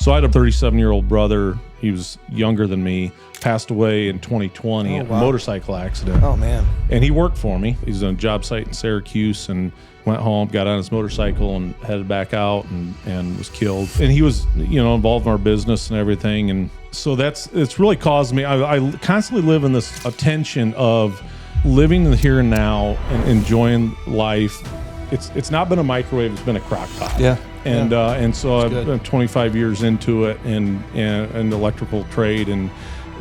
So I had a 37-year-old brother. He was younger than me, passed away in 2020 in a motorcycle accident. Oh, man. And he worked for me. He was on a job site in Syracuse and went home, got on his motorcycle and headed back out and was killed. And he was, involved in our business and everything. And so it's really caused me, I constantly live in this tension of living in the here and now and enjoying life. It's not been a microwave, it's been a crock pot. Yeah. And so That's I've good. been 25 years into it and the electrical trade, and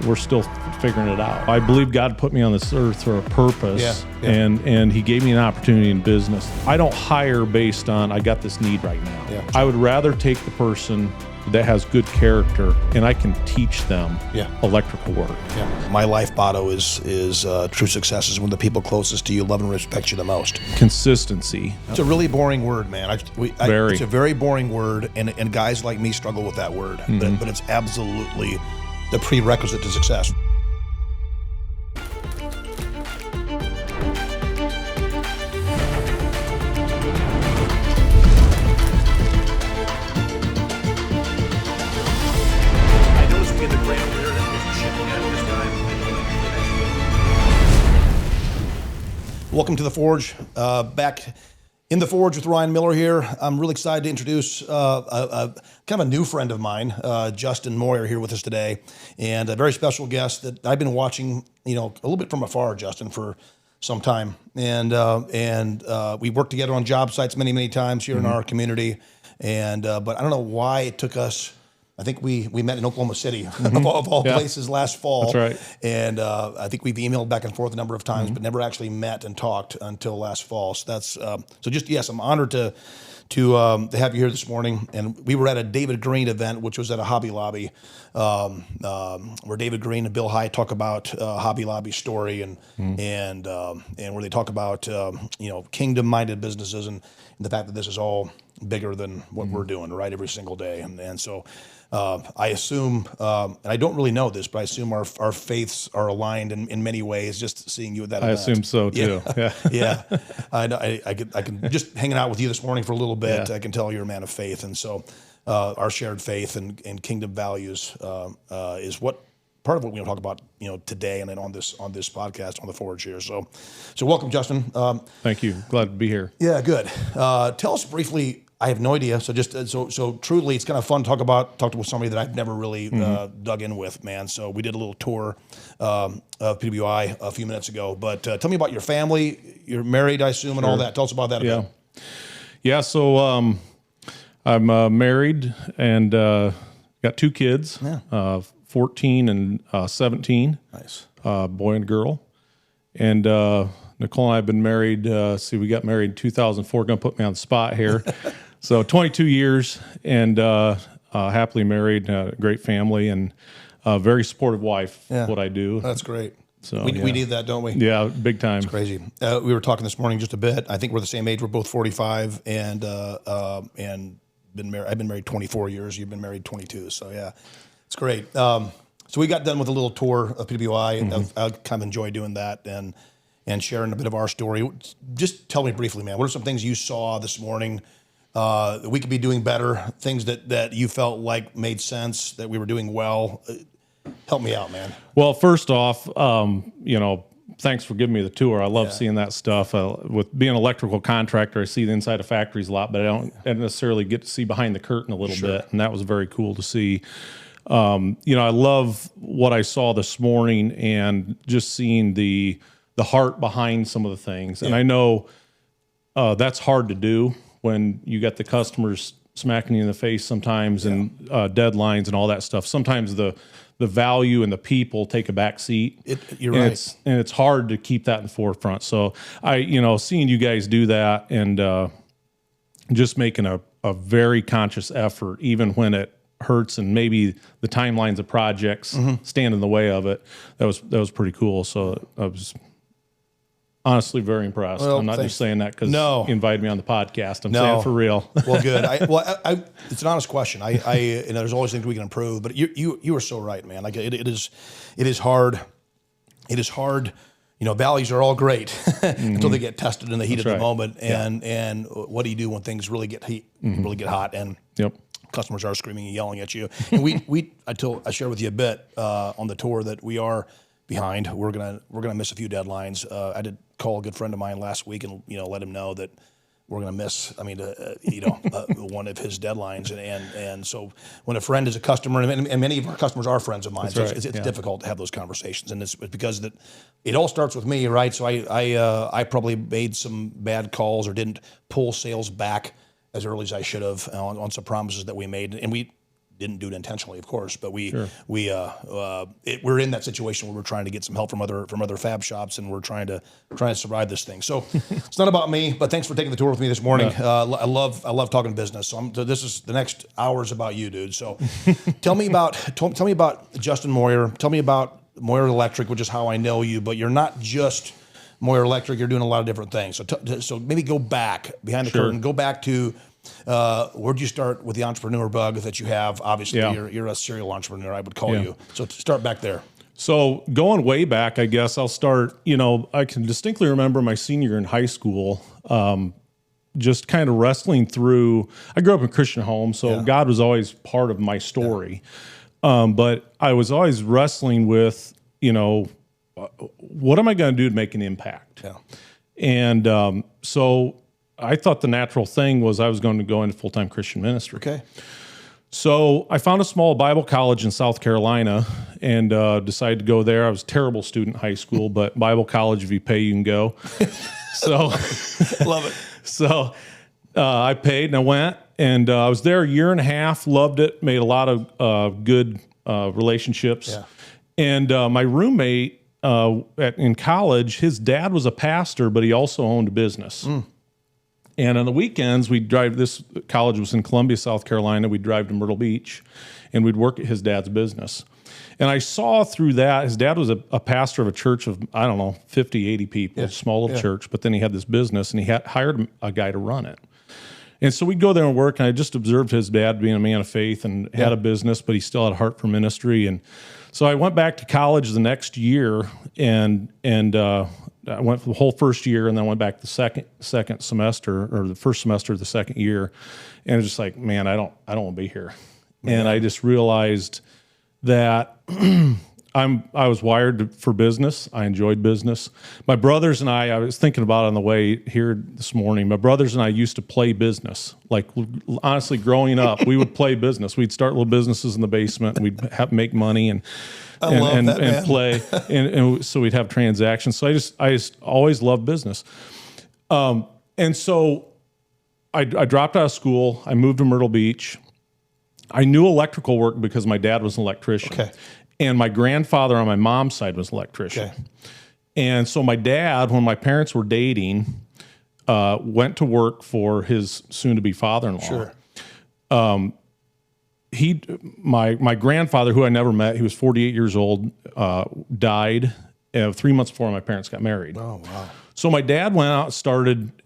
we're still figuring it out. I believe God put me on this earth for a purpose, and he gave me an opportunity in business. I don't hire based on, I got this need right now. Yeah. I would rather take the person that has good character and I can teach them electrical work. Yeah. My life motto is true success is when the people closest to you love and respect you the most. Consistency. It's a really boring word, man. Very. It's a very boring word, and guys like me struggle with that word, but it's absolutely the prerequisite to success. Welcome to The Forge. Back in The Forge with Ryan Miller here. I'm really excited to introduce kind of a new friend of mine, Justin Moyer, here with us today, and a very special guest that I've been watching, a little bit from afar, Justin, for some time. And we worked together on job sites many, many times here in our community. And but I don't know why it took us. I think we met in Oklahoma City, of all places, last fall. That's right. And I think we've emailed back and forth a number of times, but never actually met and talked until last fall. So that's I'm honored to have you here this morning. And we were at a David Green event, which was at a Hobby Lobby, where David Green and Bill Hyatt talk about Hobby Lobby story and where they talk about kingdom-minded businesses and the fact that this is all bigger than what we're doing, right, every single day. And so I assume, and I don't really know this, but I assume our faiths are aligned in many ways, just seeing you at that event. I assume so too. Yeah. I can just hanging out with you this morning for a little bit, I can tell you're a man of faith. And so our shared faith and kingdom values is what part of what we're going to talk about, today and then on this podcast on The Forge here. So welcome, Justin. Thank you. Glad to be here. Yeah, good. Tell us briefly. I have no idea. So just so truly, it's kind of fun to talk with somebody that I've never really dug in with, man. So we did a little tour of PWI a few minutes ago. But tell me about your family. You're married, I assume, and all that. Tell us about that a bit. Yeah. So I'm married and got two kids, 14 and 17. Nice. Boy and girl. And Nicole and I have been married. We got married in 2004. Going to put me on the spot here. So 22 years and happily married, a great family, and a very supportive wife. What I do. That's great. So we need that, don't we? Yeah, big time. It's crazy. We were talking this morning just a bit. I think we're the same age. We're both 45 and been married. I've been married 24 years. You've been married 22. So yeah, it's great. So we got done with a little tour of PWI. I kind of enjoy doing that and sharing a bit of our story. Just tell me briefly, man, what are some things you saw this morning that we could be doing better, things that you felt like made sense, that we were doing well? Help me out, man. Well, first off, thanks for giving me the tour. I love seeing that stuff. With being an electrical contractor, I see the inside of factories a lot, but I don't necessarily get to see behind the curtain a little bit, and that was very cool to see. I love what I saw this morning and just seeing the heart behind some of the things. And I know that's hard to do when you got the customers smacking you in the face sometimes and deadlines and all that stuff. Sometimes the value and the people take a back seat. You're right. And it's hard to keep that in the forefront. So seeing you guys do that and just making a very conscious effort, even when it hurts and maybe the timelines of projects stand in the way of it, that was pretty cool. So I was honestly very impressed. Well, I'm not just saying that because you invited me on the podcast. I'm saying it for real. Well, good. It's an honest question. There's always things we can improve, but you are so right, man. Like it is hard. It is hard. Values are all great until they get tested in the heat of the moment. And what do you do when things really get really get hot? And customers are screaming and yelling at you. And I shared with you a bit on the tour that we are behind. We're gonna miss a few deadlines. I did call a good friend of mine last week and let him know that we're going to miss, one of his deadlines. And so when a friend is a customer, and many of our customers are friends of mine, so right. it's difficult to have those conversations. And it's because it all starts with me, right? So I probably made some bad calls or didn't pull sales back as early as I should have on some promises that we made. And we didn't do it intentionally, of course, but we're in that situation where we're trying to get some help from other fab shops, and we're trying to survive this thing. So it's not about me, but thanks for taking the tour with me this morning. I love talking business. So this is the next hour is about you, dude. So tell me about Justin Moyer. Tell me about Moyer Electric, which is how I know you. But you're not just Moyer Electric. You're doing a lot of different things. So maybe go back behind the curtain. Go back to. Where'd you start with the entrepreneur bug that you have? Obviously, you're a serial entrepreneur, I would call you. So start back there. So going way back, I guess I'll start, I can distinctly remember my senior year in high school, just kind of wrestling through. I grew up in a Christian home, so God was always part of my story. But I was always wrestling with, what am I going to do to make an impact? Yeah. And so I thought the natural thing was I was going to go into full-time Christian ministry. Okay. So I found a small Bible college in South Carolina and decided to go there. I was a terrible student in high school, but Bible college, if you pay, you can go. So love it. So I paid and I went, and I was there a year and a half, loved it, made a lot of good relationships. Yeah. And my roommate in college, his dad was a pastor, but he also owned a business. And on the weekends, we'd drive. This college was in Columbia, South Carolina. We'd drive to Myrtle Beach, and we'd work at his dad's business. And I saw through that, his dad was a pastor of a church of, 50, 80 people, small little church. But then he had this business, and he hired a guy to run it. And so we'd go there and work, and I just observed his dad being a man of faith and had a business, but he still had a heart for ministry. And so I went back to college the next year, and I went for the whole first year, and then went back the second semester, or the first semester of the second year, and it was just like, man, I don't want to be here. And I just realized that I was wired for business. I enjoyed business. My brothers and I was thinking about it on the way here this morning. My brothers and I used to play business. Like, honestly, growing up, we would play business. We'd start little businesses in the basement, and we'd make money and play, and so we'd have transactions. So I just always loved business, and so I dropped out of school. I moved to Myrtle Beach. I knew electrical work because my dad was an electrician, and my grandfather on my mom's side was an electrician. And so my dad, when my parents were dating, went to work for his soon-to-be father-in-law. Sure. My grandfather, who I never met, he was 48 years old, died 3 months before my parents got married. Oh, wow. So my dad went out,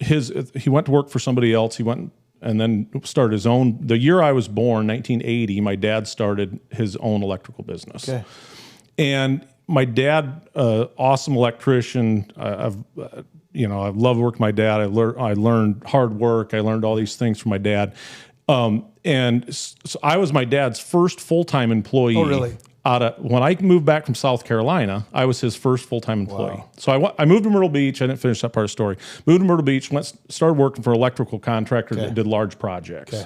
he went to work for somebody else. He went and then started his own. The year I was born, 1980, my dad started his own electrical business. Okay. And my dad, awesome electrician. I've loved working with my dad. I learned hard work. I learned all these things from my dad. And so I was my dad's first full-time employee. Oh, really? When I moved back from South Carolina, I was his first full-time employee. Wow. So I moved to Myrtle Beach. I didn't finish that part of the story. Moved to Myrtle Beach, started working for an electrical contractor that did large projects. Okay.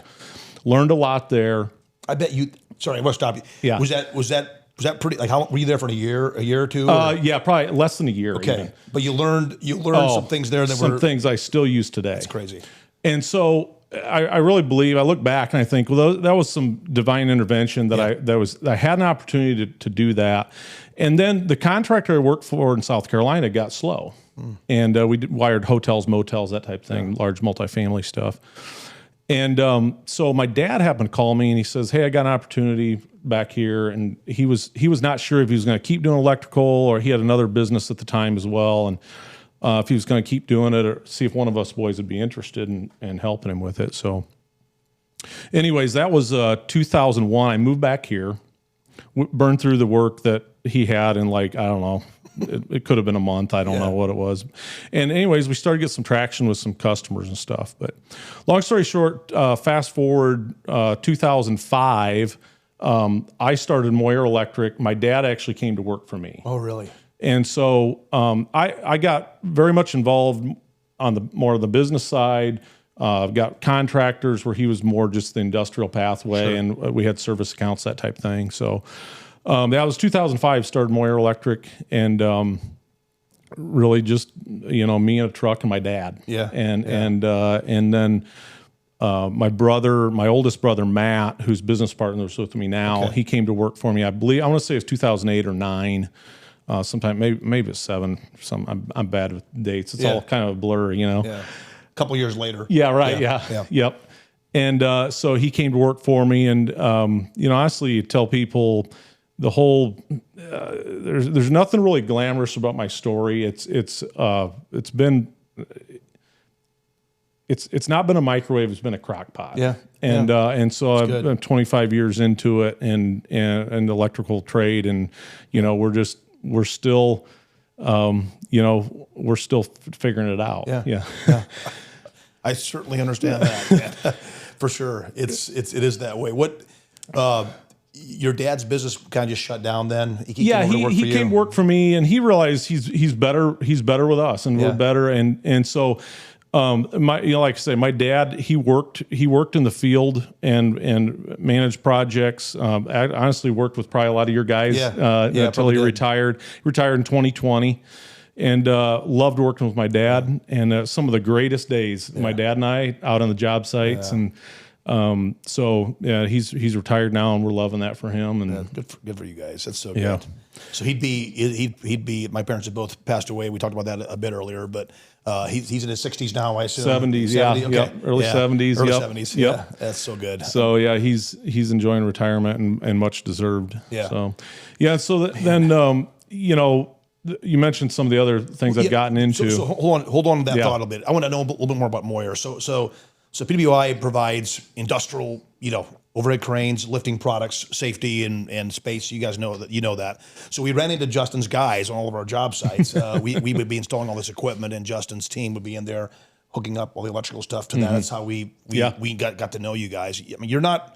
Learned a lot there. I bet you. Sorry, I must stop you. Yeah. Was that pretty? Like, how were you there for a year or two? Yeah, probably less than a year. Okay, even. But you learned some things there things I still use today. That's crazy. And so I really believe, I look back and I think, well, that was some divine intervention that I had an opportunity to do that. And then the contractor I worked for in South Carolina got slow. And we wired hotels, motels, that type of thing, large multifamily stuff. And so my dad happened to call me and he says, hey, I got an opportunity back here. And he was not sure if he was going to keep doing electrical, or he had another business at the time as well. And if he was going to keep doing it, or see if one of us boys would be interested in helping him with it. So anyways, that was 2001. I moved back here, burned through the work that he had in, like, I don't know, it could have been a month. I don't know what it was. And anyways, we started to get some traction with some customers and stuff. But long story short, fast forward 2005, I started Moyer Electric. My dad actually came to work for me. Oh, really? And so I got very much involved on the more of the business side. I've got contractors where he was more just the industrial pathway, and we had service accounts, that type of thing. So that was 2005, started Moyer Electric, and really just, me and a truck and my dad. Yeah. And then my oldest brother, Matt, who's business partners with me now, he came to work for me. I want to say it was 2008 or 9. Sometime maybe it's 7. I'm bad with dates. It's all kind of a blur, Yeah. A couple years later. Yeah. Right. Yeah. Yep. And so he came to work for me, and honestly, you tell people the whole there's nothing really glamorous about my story. It's not been a microwave. It's been a crock pot. Yeah. And so I've been 25 years into it, and the electrical trade, and we're still figuring it out. Yeah. I certainly understand that. For sure. It is that way. What your dad's business kind of just shut down then? He came to work for me, and he realized he's better with us, and we're better, and so like I say, my dad, he worked in the field and managed projects. I honestly worked with probably a lot of your guys until he retired. He retired in 2020, and loved working with my dad. And some of the greatest days, my dad and I out on the job sites, and he's retired now, and we're loving that for him. And good for you guys. That's so good. So he'd be. My parents had both passed away. We talked about that a bit earlier, but he's in his 60s now, I assume. 70s, early 70s, early 70s. Yep. Yeah, that's so good. So he's enjoying retirement and much deserved. Yeah. So then you mentioned some of the other things I've gotten into. So hold on to that thought a bit. I want to know a little bit more about Moyer. So PWI provides industrial, overhead cranes, lifting products, safety, and space. You guys know that. So we ran into Justin's guys on all of our job sites. We would be installing all this equipment, and Justin's team would be in there hooking up all the electrical stuff to that. That's how we got to know you guys. I mean, you're not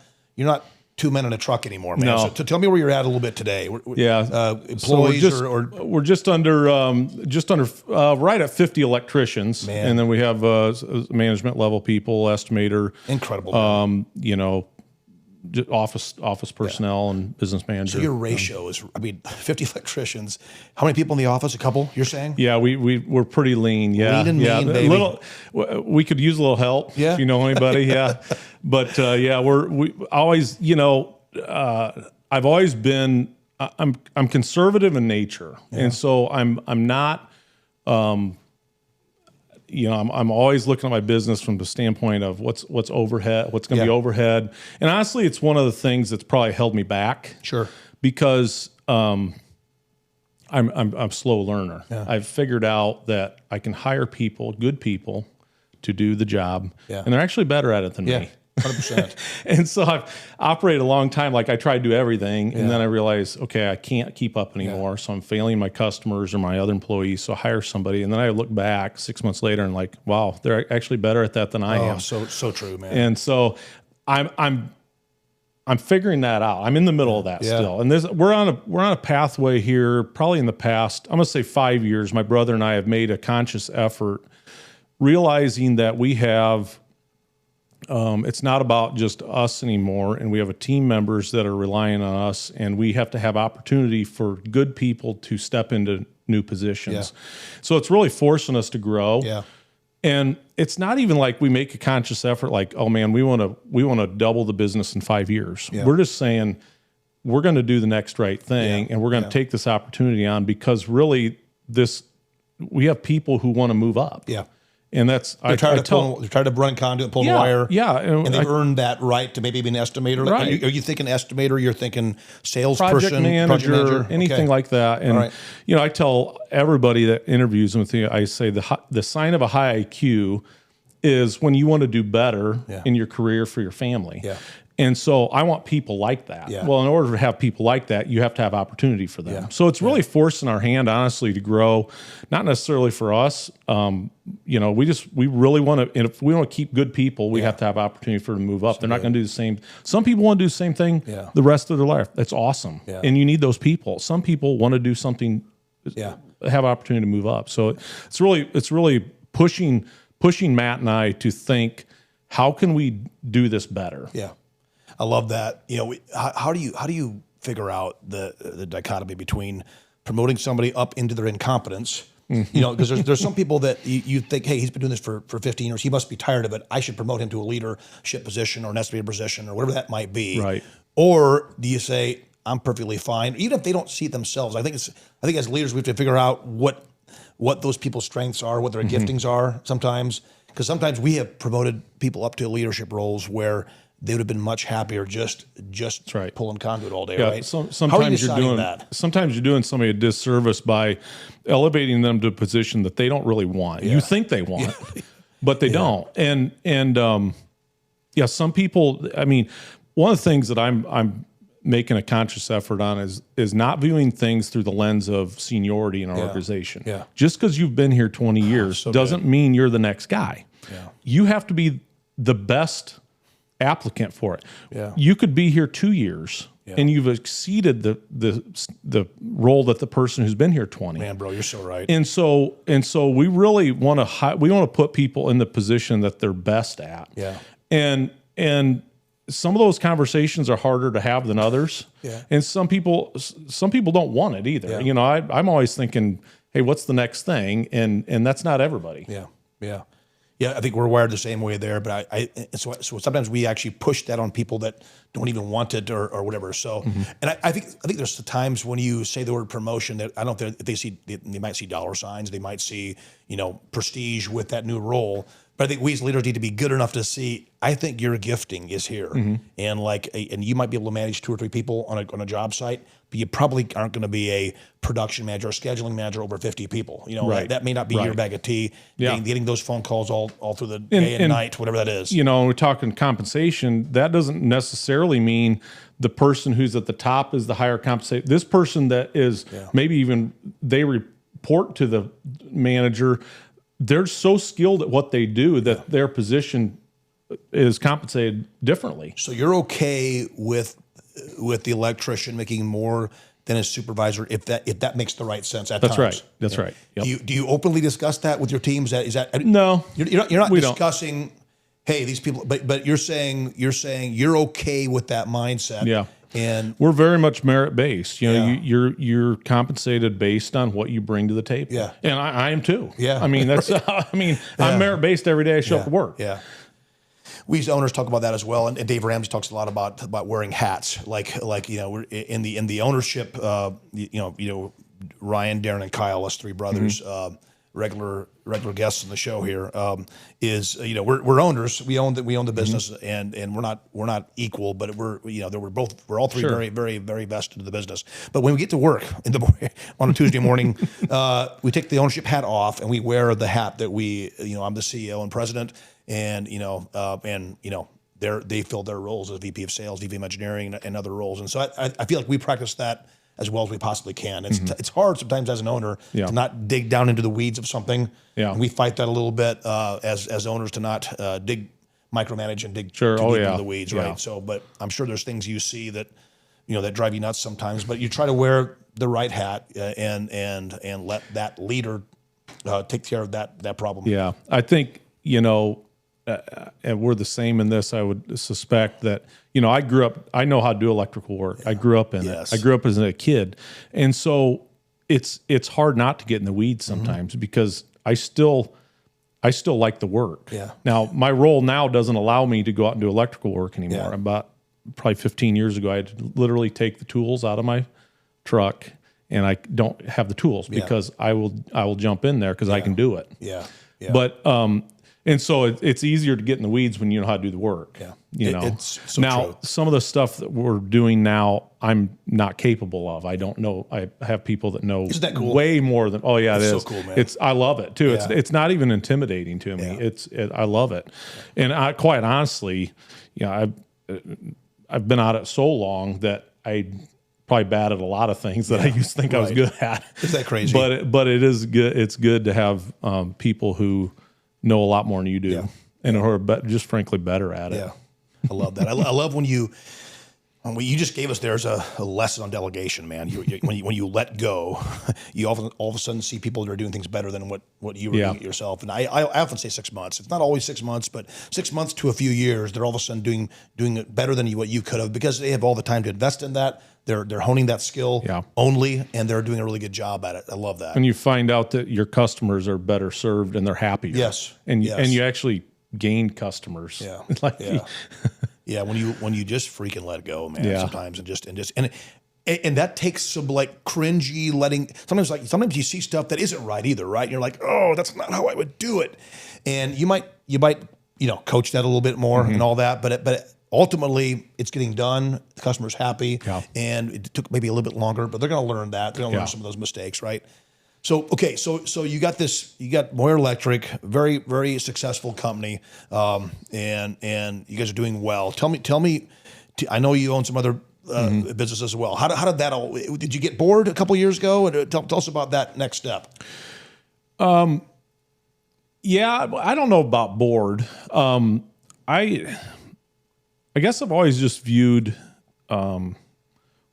2 men in a truck anymore, man. No. So tell me where you're at a little bit today. Employees, we're just under right at 50 electricians, and then we have management level people, estimator, incredible, office personnel and business manager. So your ratio is, 50 electricians. How many people in the office? A couple, you're saying? Yeah, we're pretty lean. Yeah, lean and mean, baby. We could use a little help if you know anybody. Yeah, but we always, I've always been. I'm conservative in nature, and so I'm not. I'm always looking at my business from the standpoint of what's overhead, what's going to be overhead. And honestly, it's one of the things that's probably held me back. Sure. Because I'm a slow learner. Yeah. I've figured out that I can hire good people to do the job, and they're actually better at it than me. 100%. And so I've operated a long time. Like I tried to do everything, and then I realized, okay, I can't keep up anymore. So I'm failing my customers or my other employees. So I hire somebody, and then I look back 6 months later and like, wow, they're actually better at that than I am. So true, man. And so I'm figuring that out. I'm in the middle of that still, and we're on a pathway here. Probably in the past, I'm gonna say 5 years, my brother and I have made a conscious effort, realizing that we have. It's not about just us anymore, and we have a team members that are relying on us, and we have to have opportunity for good people to step into new positions. So it's really forcing us to grow. Yeah. And it's not even like we make a conscious effort like, oh man, we want to double the business in 5 years. Yeah. We're just saying we're going to do the next right thing, and we're going to take this opportunity on because really we have people who want to move up. Yeah. And that's they're tired of running conduit, pulling wire. Yeah, and they've earned that right to maybe be an estimator. Right. Are you thinking estimator? You're thinking salesperson, project manager, anything like that. And I tell everybody that interviews with me, I say the sign of a high IQ is when you want to do better in your career for your family. Yeah. And so I want people like that. Yeah. Well, in order to have people like that, you have to have opportunity for them. So it's really forcing our hand, honestly, to grow, not necessarily for us. We really want to, and if we want to keep good people, we have to have opportunity for them to move up. They're not going to do the same. Some people want to do the same thing the rest of their life. That's awesome. Yeah. And you need those people. Some people want to do something, have opportunity to move up. So it's really pushing Matt and I to think, how can we do this better? Yeah. I love that. How do you figure out the dichotomy between promoting somebody up into their incompetence? Because there's some people that you think, hey, he's been doing this for 15 years. He must be tired of it. I should promote him to a leadership position or an estimator position or whatever that might be. Right. Or do you say, I'm perfectly fine, even if they don't see it themselves? I think as leaders we have to figure out what those people's strengths are, what their giftings are sometimes. Because sometimes we have promoted people up to leadership roles where they would have been much happier just pulling conduit all day, right? Sometimes How are you deciding that? Sometimes you're doing somebody a disservice by elevating them to a position that they don't really want. You think they want, but they don't. And some people. I mean, one of the things that I'm making a conscious effort on is not viewing things through the lens of seniority in our organization. Yeah. Just because you've been here 20 years doesn't mean you're the next guy. Yeah. You have to be the best applicant for it. Yeah. You could be here 2 years and you've exceeded the role that the person who's been here 20. Man, bro, you're so right. And so we really want to put people in the position that they're best at. Yeah. And some of those conversations are harder to have than others. Yeah. And some people don't want it either. Yeah. I'm always thinking, hey, what's the next thing? And that's not everybody. Yeah. Yeah. Yeah, I think we're wired the same way there, but so sometimes we actually push that on people that don't even want it or whatever. So, and I think there's the times when you say the word promotion that I don't think they might see dollar signs, they might see prestige with that new role. But I think we as leaders need to be good enough to see, I think your gifting is here, and you might be able to manage 2 or 3 people on a job site, but you probably aren't going to be a production manager or scheduling manager over 50 people. That may not be your bag of tea. Yeah. Getting those phone calls all through the day and night, whatever that is. We're talking compensation. That doesn't necessarily mean the person who's at the top is the higher compensated. This person that is maybe even they report to the manager. They're so skilled at what they do that their position is compensated differently. So you're okay with the electrician making more than his supervisor if that makes the right sense at times. Right. That's right. Yep. Do you openly discuss that with your teams? No? You're not discussing. Hey, these people. But you're saying you're okay with that mindset. Yeah. And we're very much merit based. You're compensated based on what you bring to the table. Yeah. And I am too. Yeah. I mean I'm merit based every day I show up to work. Yeah. We as owners talk about that as well, and Dave Ramsey talks a lot about wearing hats. Like we're in the ownership. Ryan, Darren, and Kyle, us 3 brothers. Regular guests on the show here, we're owners. We own the business, and we're not equal, but we're all 3 very, very, very vested in the business. But when we get to work on a Tuesday morning, we take the ownership hat off and we wear the hat that I'm the CEO and president, and they fill their roles as VP of Sales, VP of Engineering, and other roles. And so I feel like we practice that as well as we possibly can. It's hard sometimes as an owner to not dig down into the weeds of something. Yeah. And we fight that a little bit as owners to not micromanage and dig too deep into the weeds, right? So, but I'm sure there's things you see that that drive you nuts sometimes. But you try to wear the right hat and let that leader take care of that problem. Yeah, I think and we're the same in this. I would suspect that, I grew up, I know how to do electrical work. Yeah. I grew up in it. I grew up as a kid. And so it's hard not to get in the weeds sometimes because I still like the work. Yeah. Now, my role now doesn't allow me to go out and do electrical work anymore. Yeah. About probably 15 years ago, I had to literally take the tools out of my truck, and I don't have the tools because I will jump in there because I can do it. Yeah. Yeah. But and so it's easier to get in the weeds when you know how to do the work. Yeah. It's so now true. Some of the stuff that we're doing now, I'm not capable of. I don't know. I have people that know way more than. Oh yeah, it's so cool, man. I love it too. Yeah. It's not even intimidating to me. Yeah. I love it, and quite honestly, I've been at it so long that I probably bad at a lot of things that I used to think I was good at. Is that crazy? But it is good. It's good to have people who know a lot more than you do and who are just frankly better at it. Yeah, I love that. I love when you just gave us there's a lesson on delegation, man. When you let go, you all of a sudden see people that are doing things better than what you were doing it yourself. And I often say 6 months. It's not always 6 months, but 6 months to a few years, they're all of a sudden doing it better than what you could have because they have all the time to invest in that. They're honing that skill only, and they're doing a really good job at it. I love that. And you find out that your customers are better served and they're happier. Yes, and you actually gain customers. Yeah, like, yeah. When you just freaking let go, man. Sometimes and that takes some like cringy letting. Sometimes you see stuff that isn't right either, right? And you're like, oh, that's not how I would do it, and you might coach that a little bit more and all that, but ultimately it's getting done. The customer's happy, and it took maybe a little bit longer, but they're going to learn that. They're going to learn some of those mistakes, right? So okay, so you got Moyer Electric, very very successful company, and you guys are doing well. Tell me, I know you own some other businesses as well. How did that all? Did you get bored a couple of years ago? And tell us about that next step. Yeah, I don't know about bored. I guess I've always just viewed when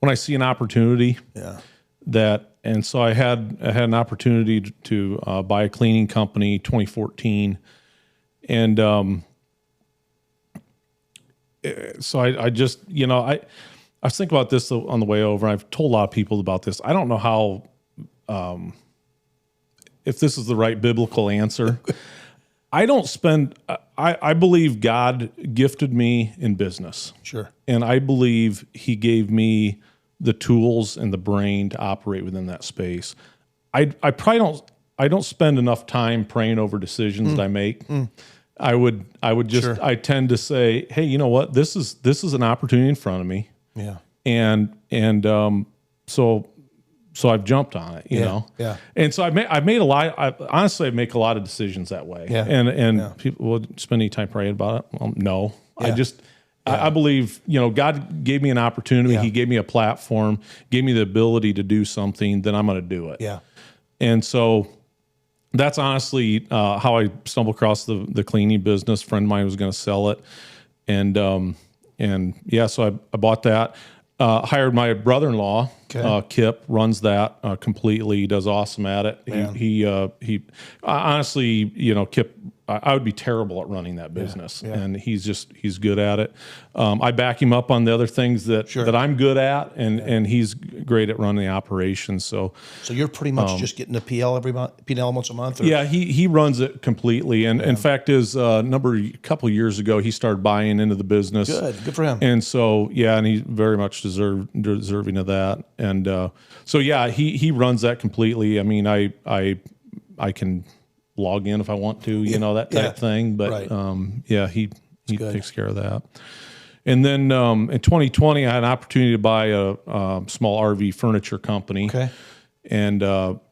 I see an opportunity and so I had an opportunity to buy a cleaning company 2014, and so I just I was thinking about this on the way over. And I've told a lot of people about this. I don't know how if this is the right biblical answer. I don't spend. I believe God gifted me in business. Sure. And I believe He gave me the tools and the brain to operate within that space. I probably don't. I don't spend enough time praying over decisions that I make. I would just. I tend to say, hey, you know what? This is an opportunity in front of me. Yeah. And so I've jumped on it, you know? Yeah. And so I've made a lot, honestly, I make a lot of decisions that way. Yeah. And people will spend any time praying about it. Well, no, Yeah. I believe, God gave me an opportunity. Yeah. He gave me a platform, gave me the ability to do something, then I'm going to do it. Yeah. And so that's honestly how I stumbled across the cleaning business. A friend of mine was going to sell it. And so I bought that. Hired my brother-in-law, Kip, runs that completely. He does awesome at it. He honestly, Kip, I would be terrible at running that business, and he's good at it. I back him up on the other things that I'm good at, and he's great at running the operations. So you're pretty much just getting a PL PL once a month. Or? Yeah, he runs it completely, and in fact, a couple of years ago, he started buying into the business. Good for him. And so and he's very much deserving of that. And he runs that completely. I mean, I can log in if I want to, that type thing. But he takes care of that. And then in 2020, I had an opportunity to buy a small RV furniture company. Okay. And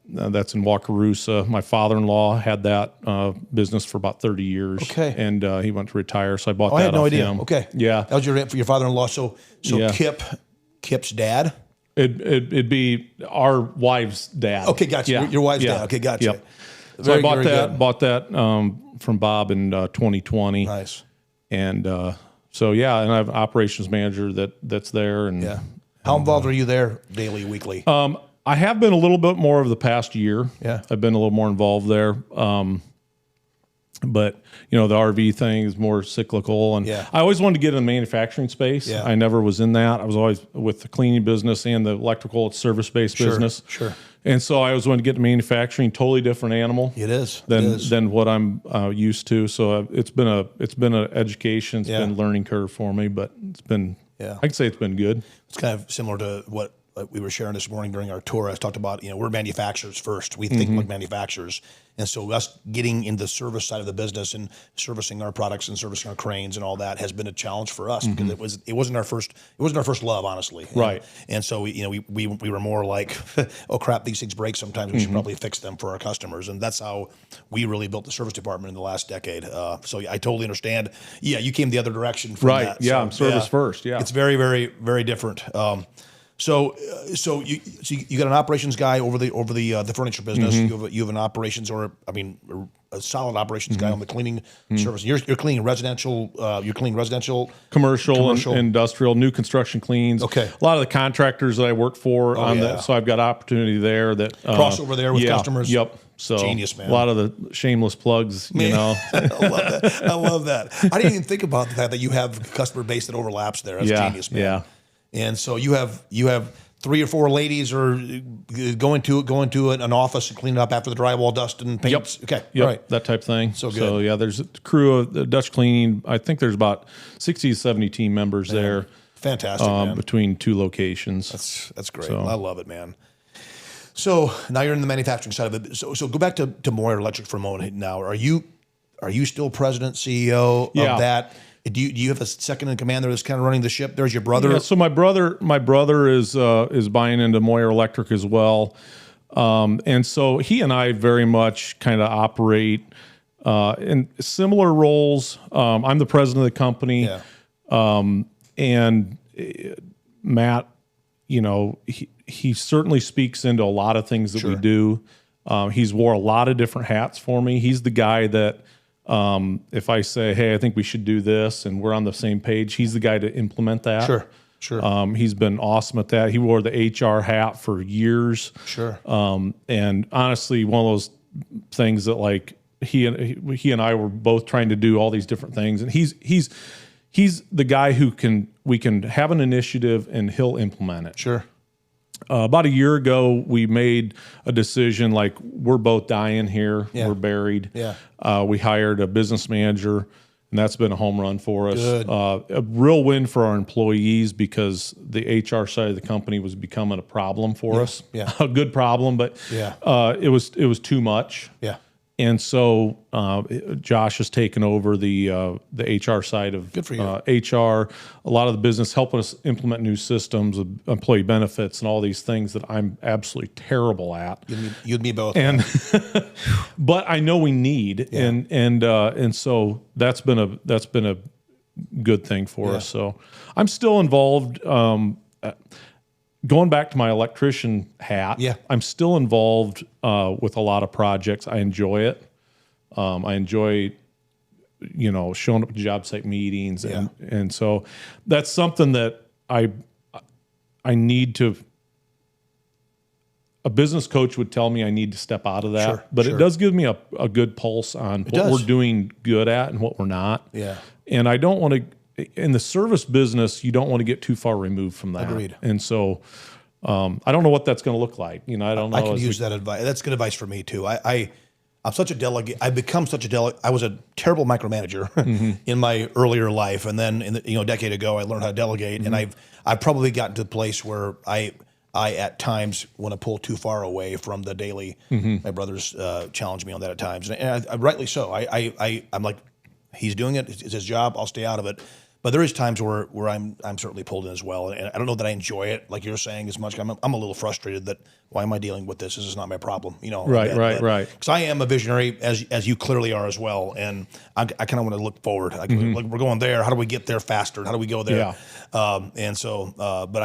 that's in Wakarusa. My father-in-law had that business for about 30 years. Okay. And he went to retire, so I bought that I had no off idea. him. Okay. Yeah. That was your father-in-law. So Kip's dad? It'd be our wife's dad. Okay, gotcha. Yeah. Your wife's Yeah. dad. Okay, gotcha. Yep. So I bought that from Bob in 2020. Nice. And and I have an operations manager that's there. And how involved are you there daily, weekly? I have been a little bit more over the past year. Yeah. I've been a little more involved there. But the RV thing is more cyclical, and I always wanted to get in the manufacturing space. Yeah. I never was in that. I was always with the cleaning business and the electrical service-based business. Sure. And so I always wanted to get to manufacturing, totally different animal. It is than what I'm used to. So it's been an education. It's been a learning curve for me, but it's been I can say it's been good. It's kind of similar to what we were sharing this morning during our tour. I talked about, we're manufacturers first. We think like manufacturers. And so us getting into the service side of the business and servicing our products and servicing our cranes and all that has been a challenge for us because it wasn't our first love, honestly. Right. And so we were more like, oh crap, these things break sometimes. We should probably fix them for our customers. And that's how we really built the service department in the last decade. So I totally understand. Yeah, you came the other direction from that. Yeah, So, I'm service first. Yeah. It's very, very, very different. So you got an operations guy over the furniture business. You have an operations, a solid operations guy on the cleaning service. You're cleaning residential. Commercial, and industrial, new construction cleans. Okay. A lot of the contractors that I work for so I've got opportunity there that Crossover there with customers. Yep. So genius, man. A lot of the shameless plugs, I love that. I didn't even think about the fact that you have a customer base that overlaps there. That's genius, man. Yeah. And so you have 3 or 4 ladies or going to an office and cleaning up after the drywall dust and paints. Yep. Okay. Yep. Right. That type of thing. So good. So yeah, there's a crew of Dutch cleaning. I think there's about 60 to 70 team members there. Fantastic, man. Between 2 locations. That's great. I love it, man. So now you're in the manufacturing side of it. So go back to Moyer Electric for a moment now. Are you still president, CEO of that? Do you have a second in command there that's kind of running the ship? There's your brother. Yeah, so my brother is buying into Moyer Electric as well, and so he and I very much kind of operate in similar roles. I'm the president of the company, and Matt, he certainly speaks into a lot of things that we do. He's wore a lot of different hats for me. He's the guy that. If I say, hey, I think we should do this and we're on the same page, he's the guy to implement that. Sure. He's been awesome at that. He wore the HR hat for years. Sure. And honestly, one of those things that like he and I were both trying to do all these different things. And he's the guy we can have an initiative and he'll implement it. Sure. About a year ago, we made a decision like we're both dying here. Yeah. We're buried. Yeah. We hired a business manager, and that's been a home run for us. Good. A real win for our employees because the HR side of the company was becoming a problem for us. Yeah. A good problem, but it was too much. Yeah. And so Josh has taken over the HR side of Good for you. HR, a lot of the business, helping us implement new systems, employee benefits, and all these things that I'm absolutely terrible at. You and me both. And but I know we need, and so that's been a good thing for us. So I'm still involved. Going back to my electrician hat, I'm still involved with a lot of projects. I enjoy it. I enjoy, showing up at job site meetings, and so that's something that I need to. A business coach would tell me I need to step out of that, but it does give me a good pulse on what we're doing good at and what we're not. Yeah, and I don't want to. In the service business, you don't want to get too far removed from that. Agreed. And so I don't know what that's going to look like. I don't know. I can use that advice. That's good advice for me too. I'm such a delegate. I've become such a delegate. I was a terrible micromanager in my earlier life, and then a decade ago, I learned how to delegate, and I've probably gotten to the place where I at times want to pull too far away from the daily. My brothers challenge me on that at times, and I rightly so. I'm like, he's doing it. It's his job. I'll stay out of it. But there is times where I'm certainly pulled in as well, and I don't know that I enjoy it like you're saying as much. I'm a little frustrated that why am I dealing with this? This is not my problem, Right. Because I am a visionary, as you clearly are as well, and I kind of want to look forward. Like we're going there. How do we get there faster? How do we go there? Yeah. And so, but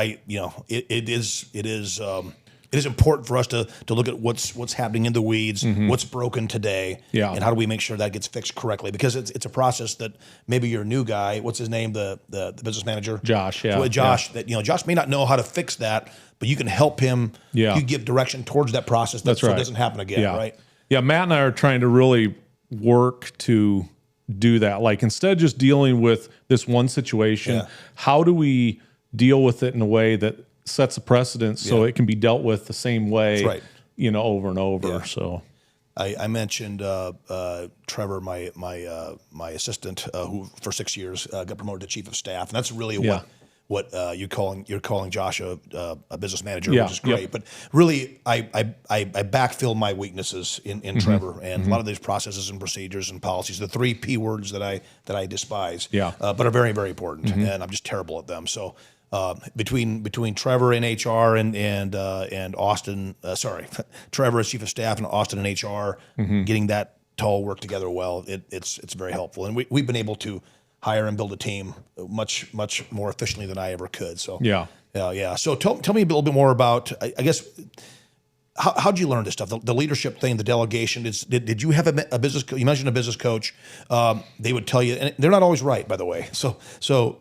it is important for us to look at what's happening in the weeds, what's broken today, and how do we make sure that gets fixed correctly? Because it's a process that maybe your new guy, what's his name, the business manager, Josh, that Josh may not know how to fix that, but you can help him. Yeah. You give direction towards that process so it doesn't happen again, right? Yeah, Matt and I are trying to really work to do that. Like instead of just dealing with this one situation, how do we deal with it in a way that sets a precedent so it can be dealt with the same way, over and over. Yeah. So I mentioned Trevor, my assistant, who for 6 years got promoted to chief of staff, and that's really what you're calling Josh a business manager, Yeah, which is great. yep. But really, I backfill my weaknesses in Trevor, and a lot of these processes and procedures and policies, the 3 P words that I despise, Yeah. but are very, very important, and I'm just terrible at them. So between Trevor in HR and Austin, Trevor as chief of staff and Austin in HR, getting that to all work together well, it's very helpful, and we've been able to hire and build a team much more efficiently than I ever could. So Yeah. yeah. So tell me a little bit more about, I guess, how'd you learn this stuff? The leadership thing, the delegation. Did you have a business? You mentioned a business coach. They would tell you, and they're not always right, by the way. So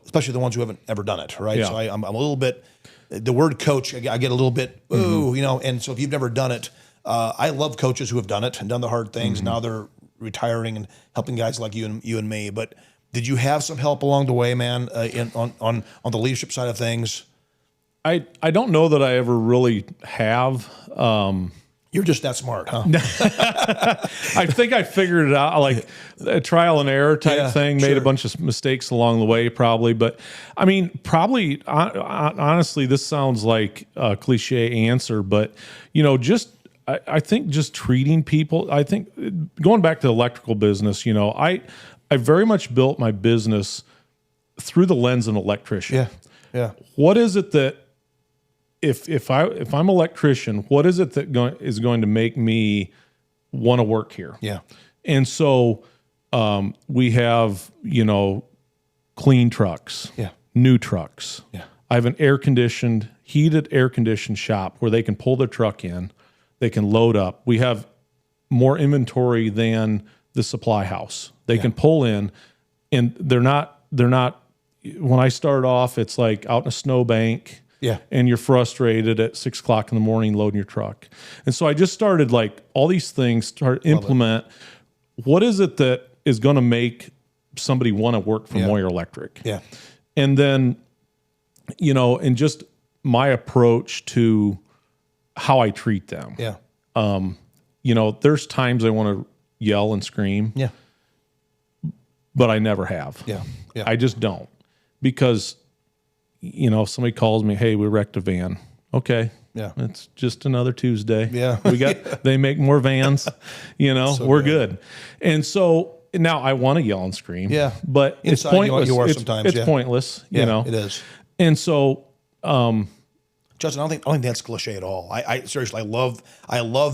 especially the ones who haven't ever done it, right? Yeah. So I'm a little bit. The word coach, I get a little bit ooh, And so if you've never done it, I love coaches who have done it and done the hard things. Now they're retiring and helping guys like you and me. But did you have some help along the way, man, on the leadership side of things? I don't know that I ever really have. You're just that smart, huh? I think I figured it out, like a trial and error type thing. Made a bunch of mistakes along the way, probably. But I mean, probably honestly, this sounds like a cliche answer, but I think just treating people. I think going back to the electrical business, I very much built my business through the lens of an electrician. Yeah. What is it that if I'm an electrician, what is it that is going to make me want to work here? Yeah. And so we have clean trucks, new trucks. Yeah. I have an heated air conditioned shop where they can pull their truck in, they can load up. We have more inventory than the supply house. They can pull in, and they're not. When I start off, it's like out in a snowbank, and you're frustrated at 6 o'clock in the morning loading your truck. And so I just started like all these things, implement. What is it that is going to make somebody want to work for Moyer Electric? Yeah. And then, and just my approach to how I treat them. Yeah. There's times I want to yell and scream. Yeah. But I never have. Yeah. I just don't. Because, if somebody calls me, hey, we wrecked a van. Okay. Yeah. It's just another Tuesday. Yeah. They make more vans, we're good. And so now I want to yell and scream. Yeah. But Inside, it's pointless. sometimes. It's pointless, It is. And so, Justin, I don't think that's cliche at all. I seriously, I love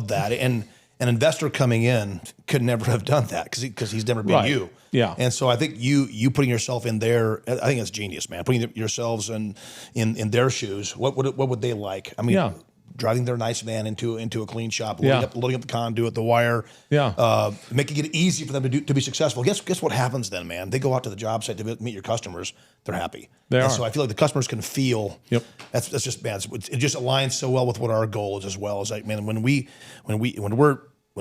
that. And an investor coming in could never have done that because he's never been you. Yeah. And so I think you putting yourself in there, I think it's genius, man. Putting yourselves in their shoes. What would they like? I mean, driving their nice van into a clean shop, loading up the conduit, the wire, making it easy for them to be successful. Guess what happens then, man? They go out to the job site to meet your customers. They're happy. They are. So I feel like the customers can feel. Yep. That's just bad. It just aligns so well with what our goal is as well. Is like, man, when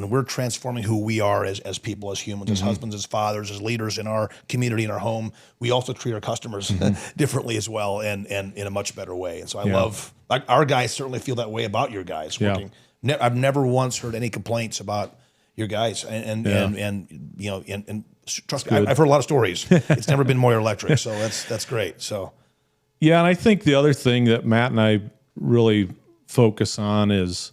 we're transforming who we are as people, as humans, as husbands, as fathers, as leaders in our community, in our home, we also treat our customers differently as well, and in a much better way. And so I love, our guys certainly feel that way about your guys working. I've never once heard any complaints about your guys, and trust me, I've heard a lot of stories. It's never been Moyer Electric, so that's great. So yeah, and I think the other thing that Matt and I really focus on is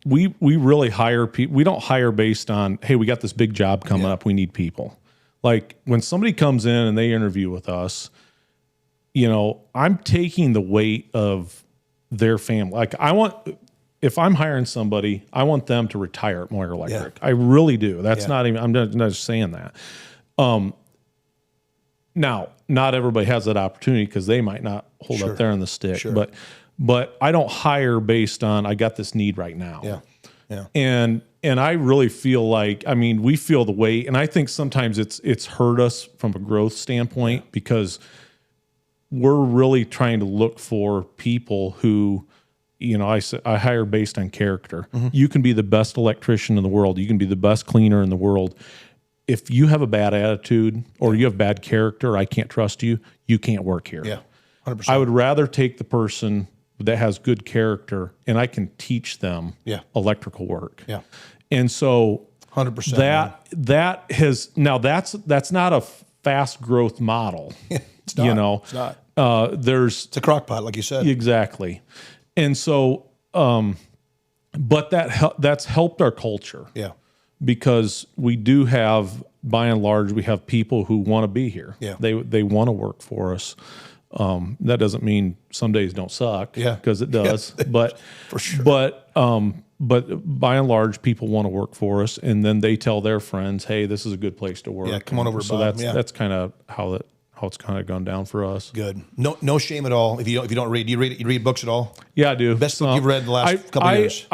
we really hire people. We don't hire based on, hey, we got this big job coming up, we need people. Like when somebody comes in and they interview with us, I'm taking the weight of their family. Like if I'm hiring somebody, I want them to retire at Moyer Electric. I really do. That's not even, I'm not just saying that. Now, not everybody has that opportunity because they might not hold up there on the stick, but I don't hire based on, I got this need right now. Yeah. And I really feel like, we feel the weight, and I think sometimes it's hurt us from a growth standpoint because we're really trying to look for people who, I hire based on character. You can be the best electrician in the world. You can be the best cleaner in the world. If you have a bad attitude or you have bad character, I can't trust you, you can't work here. Yeah, 100%. I would rather take the person that has good character and I can teach them electrical work. Yeah. And so 100%. That has, now that's not a fast growth model. It's not. It's not. There's It's a crock pot, like you said. exactly. And so, but that's helped our culture. Yeah. Because we do have, by and large, we have people who want to be here. Yeah. They want to work for us. That doesn't mean some days don't suck. Yeah. Because it does. But For sure. But by and large, people want to work for us, and then they tell their friends, "Hey, this is a good place to work." Yeah, come on over, So Bob. that's kind of how it's kind of gone down for us. Good. No shame at all. If you don't read, you read books at all? Yeah, I do. Best book you've read in the last couple of years?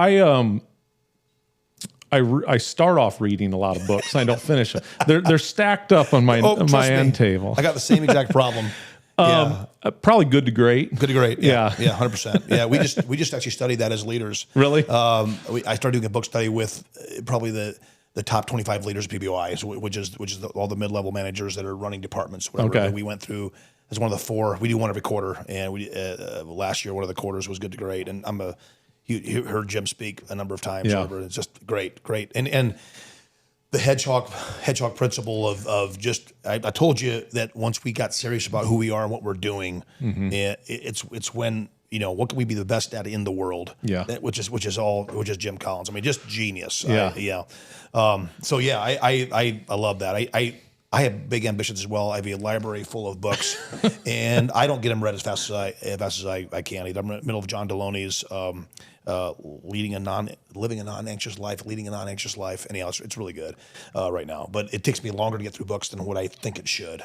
I start off reading a lot of books. I don't finish them. They're stacked up on my Trust my me. end table. I got the same exact problem. Probably good to great. Good to great. Yeah, Yeah. 100%. Yeah, we just actually studied that as leaders. Really? I started doing a book study with probably the top 25 leaders of PBOI, which is all the mid-level managers that are running departments. Whatever. Okay. And we went through as one of the 4. We do one every quarter, and we last year one of the quarters was good to great. And you heard Jim speak a number of times. Yeah. Whatever. It's just great. And the hedgehog principle of just I told you that once we got serious about who we are and what we're doing, it's when what can we be the best at in the world? Yeah. Which is Jim Collins. I mean, just genius. Yeah. So yeah, I love that. I have big ambitions as well. I have a library full of books, and I don't get them read as fast as I can. I'm in the middle of John Deloney's living a non-anxious life. Anyhow, it's really good right now. But it takes me longer to get through books than what I think it should.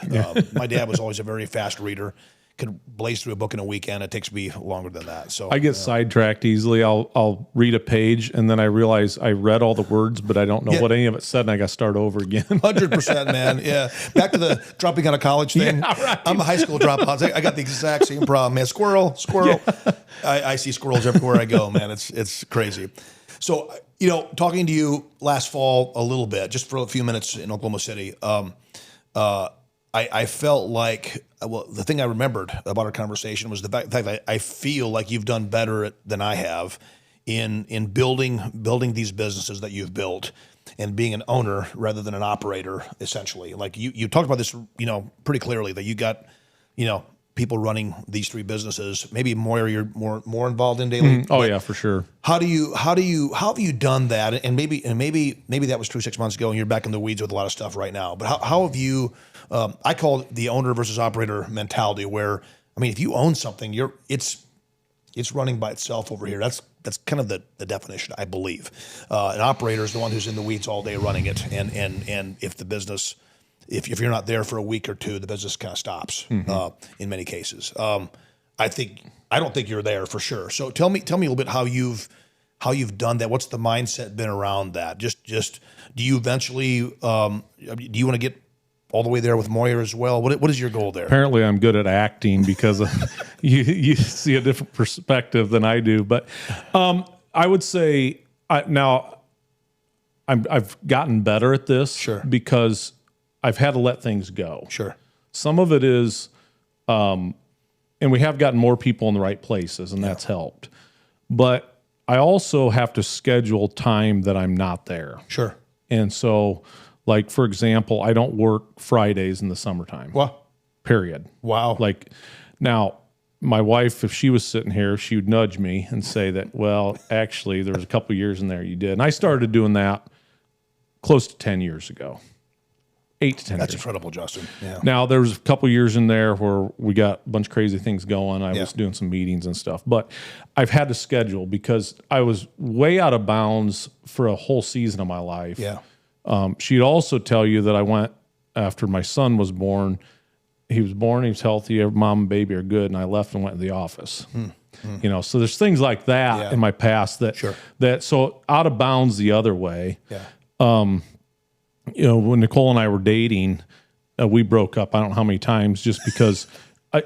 My dad was always a very fast reader. Could blaze through a book in a weekend. It takes me longer than that. So I get sidetracked easily. I'll read a page and then I realize I read all the words, but I don't know what any of it said, and I got to start over again. 100%, man. Yeah. Back to the dropping out of college thing. Yeah, right. I'm a high school dropout. I got the exact same problem, man. Squirrel. Yeah. I see squirrels everywhere I go, man. It's crazy. So, talking to you last fall a little bit, just for a few minutes in Oklahoma City, I felt like, the thing I remembered about our conversation was the fact that I feel like you've done better than I have in building these businesses that you've built and being an owner rather than an operator, essentially. Like you talked about this, pretty clearly that you got, people running these 3 businesses. Maybe Moyer, you're more involved in daily. Oh yeah, for sure. How have you done that? And maybe that was true 6 months ago, and you're back in the weeds with a lot of stuff right now. But how have you? I call it the owner versus operator mentality, where if you own something, it's running by itself over here. That's kind of the definition, I believe. An operator is the one who's in the weeds all day running it, and if the business, if you're not there for a week or 2, the business kind of stops. In many cases, I don't think you're there for sure. So tell me a little bit how you've done that. What's the mindset been around that? Just do you eventually do you want to get all the way there with Moyer as well? What is your goal there? Apparently, I'm good at acting because you see a different perspective than I do. But I would say now I've gotten better at this, Sure, because I've had to let things go. Sure. Some of it is, and we have gotten more people in the right places, and that's helped. But I also have to schedule time that I'm not there. Sure. And so, like, for example, I don't work Fridays in the summertime. Well, Period. wow. Like, now, my wife, if she was sitting here, she would nudge me and say that, well, actually, there was a couple years in there you did. And I started doing that close to 10 years ago. 8 to 10 That's years. incredible, Justin. Yeah. Now, there was a couple years in there where we got a bunch of crazy things going. I Yeah. was doing some meetings and stuff. But I've had to schedule because I was way out of bounds for a whole season of my life. Yeah. She'd also tell you that I went after my son was born. He was born, he was healthy, mom and baby are good, and I left and went to the office. So there's things like that in my past that so out of bounds the other way. Yeah. When Nicole and I were dating, we broke up I don't know how many times just because I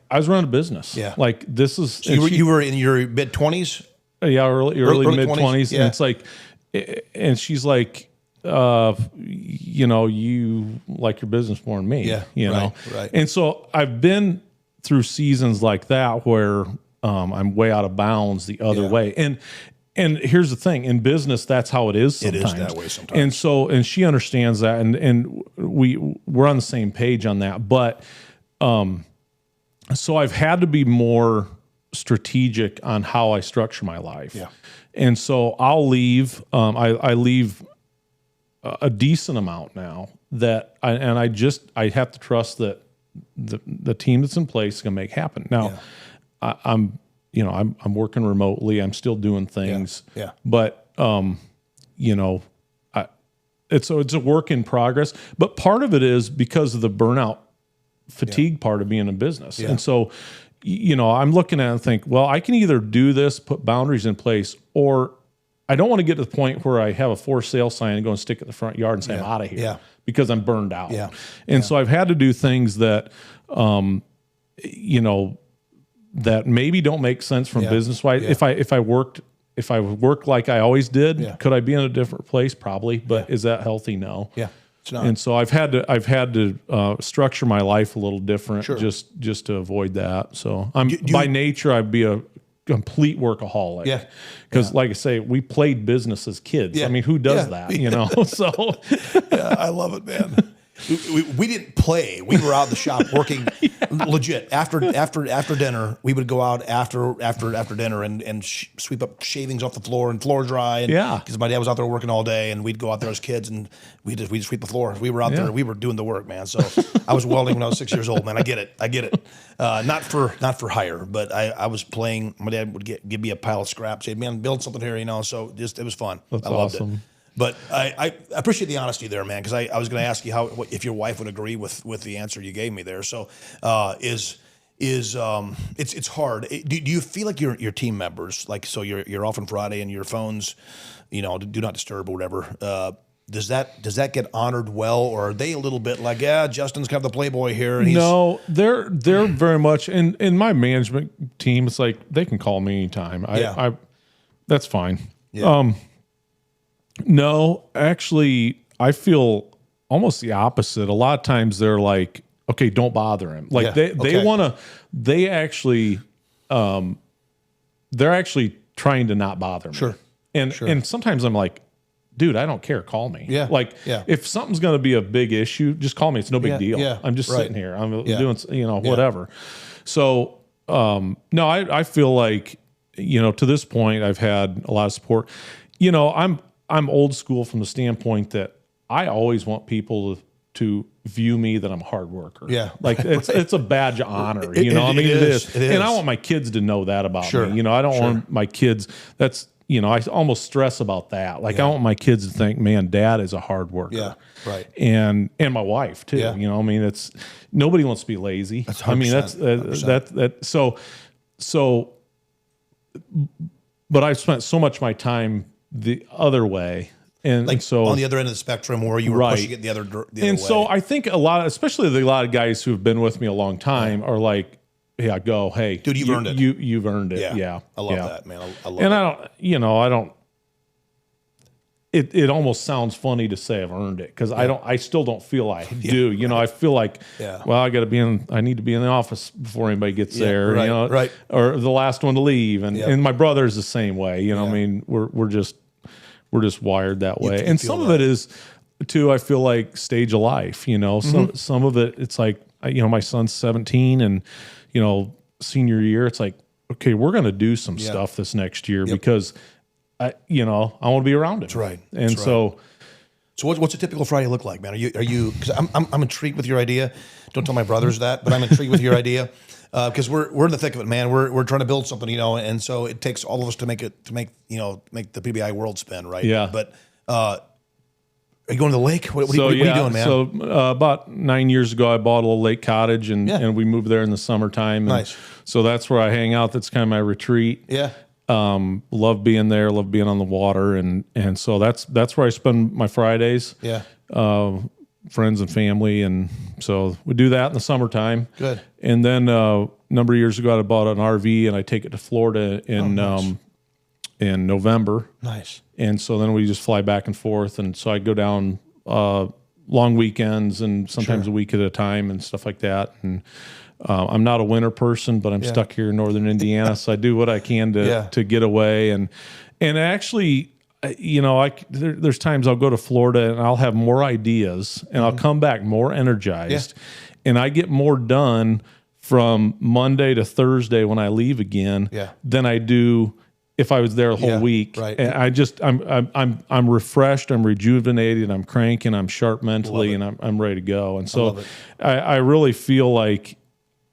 was running a business. Yeah. Like this is So you were in your mid-20s? Yeah, early mid-20s. Yeah. And it's like, and she's like, you like your business more than me. Yeah, right. And so I've been through seasons like that where I'm way out of bounds the other way. And here's the thing, in business, that's how it is sometimes. It is that way sometimes. And she understands that, and we're on the same page on that. But So I've had to be more strategic on how I structure my life. Yeah. And so I'll leave. I leave a decent amount now that I have to trust that the team that's in place is going to make happen. Now, I'm working remotely. I'm still doing things. Yeah. But it's a work in progress. But part of it is because of the burnout fatigue part of being in business. And so, I'm looking at it and think, well, I can either do this, put boundaries in place, or I don't want to get to the point where I have a for sale sign and go and stick it in the front yard and say I'm out of here because I'm burned out. And so I've had to do things that, that maybe don't make sense from business wise. If I worked like I always did, could I be in a different place? Probably, but is that healthy? No. Yeah. It's not. And so I've had to structure my life a little different just to avoid that. So by nature, I'd be a complete workaholic. Yeah. Because like I say, we played business as kids. Yeah. I mean, who does that? So I love it, man. We didn't play. We were out in the shop working legit. After dinner, we would go out after dinner and sweep up shavings off the floor and floor dry. And, because my dad was out there working all day, and we'd go out there as kids and we'd sweep the floor. We were out there. We were doing the work, man. So I was welding when I was 6 years old, man. I get it. Not for hire, but I was playing. My dad would give me a pile of scraps. Say, man, build something here, So it was fun. That's I loved awesome. it. But I appreciate the honesty there, man, because I was going to ask you if your wife would agree with the answer you gave me there. So it's hard. Do you feel like your team members, like, so you're off on Friday and your phones, do not disturb or whatever, does that get honored well, or are they a little bit like, Justin's kind of the playboy here? And no, they're very much in my management team. It's like they can call me anytime. I that's fine. Yeah. No, actually, I feel almost the opposite. A lot of times they're like, okay, don't bother him. Like they're actually trying to not bother me. Sure. And sometimes I'm like, dude, I don't care. Call me. Yeah. Like if something's going to be a big issue, just call me. It's no big deal. Yeah. I'm just sitting here. I'm doing, whatever. So, no, I feel like, to this point, I've had a lot of support. I'm old school from the standpoint that I always want people to view me that I'm a hard worker. Yeah. Like it's a badge of honor, It is. And I want my kids to know that about me. I don't want my kids, I almost stress about that. Like I want my kids to think, man, dad is a hard worker. Yeah. Right. And my wife too. Yeah. it's nobody wants to be lazy. That's 100%, so but I've spent so much of my time the other way. And so on the other end of the spectrum where you were pushing it the other way. So I think a lot of guys who have been with me a long time are like, yeah, go, hey, dude, you've earned it. You've earned it. Yeah. I love that, man. I love it. I don't, it almost sounds funny to say I've earned it because I still don't feel I do. I feel like, well, I need to be in the office before anybody gets there, right. Or the last one to leave. And my brother's the same way, I mean, we're just wired that way. And some of it is too, I feel like stage of life, some of it, it's like, my son's 17 and, senior year, it's like, okay, we're going to do some stuff this next year because I want to be around him. That's right. And so what's a typical Friday look like, man? Are you, cause I'm intrigued with your idea. Don't tell my brothers that, but I'm intrigued with your idea. Because we're in the thick of it, man. We're trying to build something, and so it takes all of us to make the PBI world spin, right? Yeah. But are you going to the lake? What are you doing, man? So about 9 years ago, I bought a little lake cottage, and we moved there in the summertime. Nice. So that's where I hang out. That's kind of my retreat. Yeah. Love being there. Love being on the water, and so that's where I spend my Fridays. Yeah. Friends and family, and so we do that in the summertime. Good. And then a number of years ago, I bought an RV and I take it to Florida in November. Nice. And so then we just fly back and forth, and so I go down long weekends and sometimes a week at a time and stuff like that. And I'm not a winter person, but I'm stuck here in northern Indiana, so I do what I can to get away. And actually, there's times I'll go to Florida and I'll have more ideas and I'll come back more energized, and I get more done from Monday to Thursday when I leave again than I do if I was there the whole week. Right. And I'm refreshed, I'm rejuvenated, I'm cranking, I'm sharp mentally, and I'm ready to go. And so I really feel like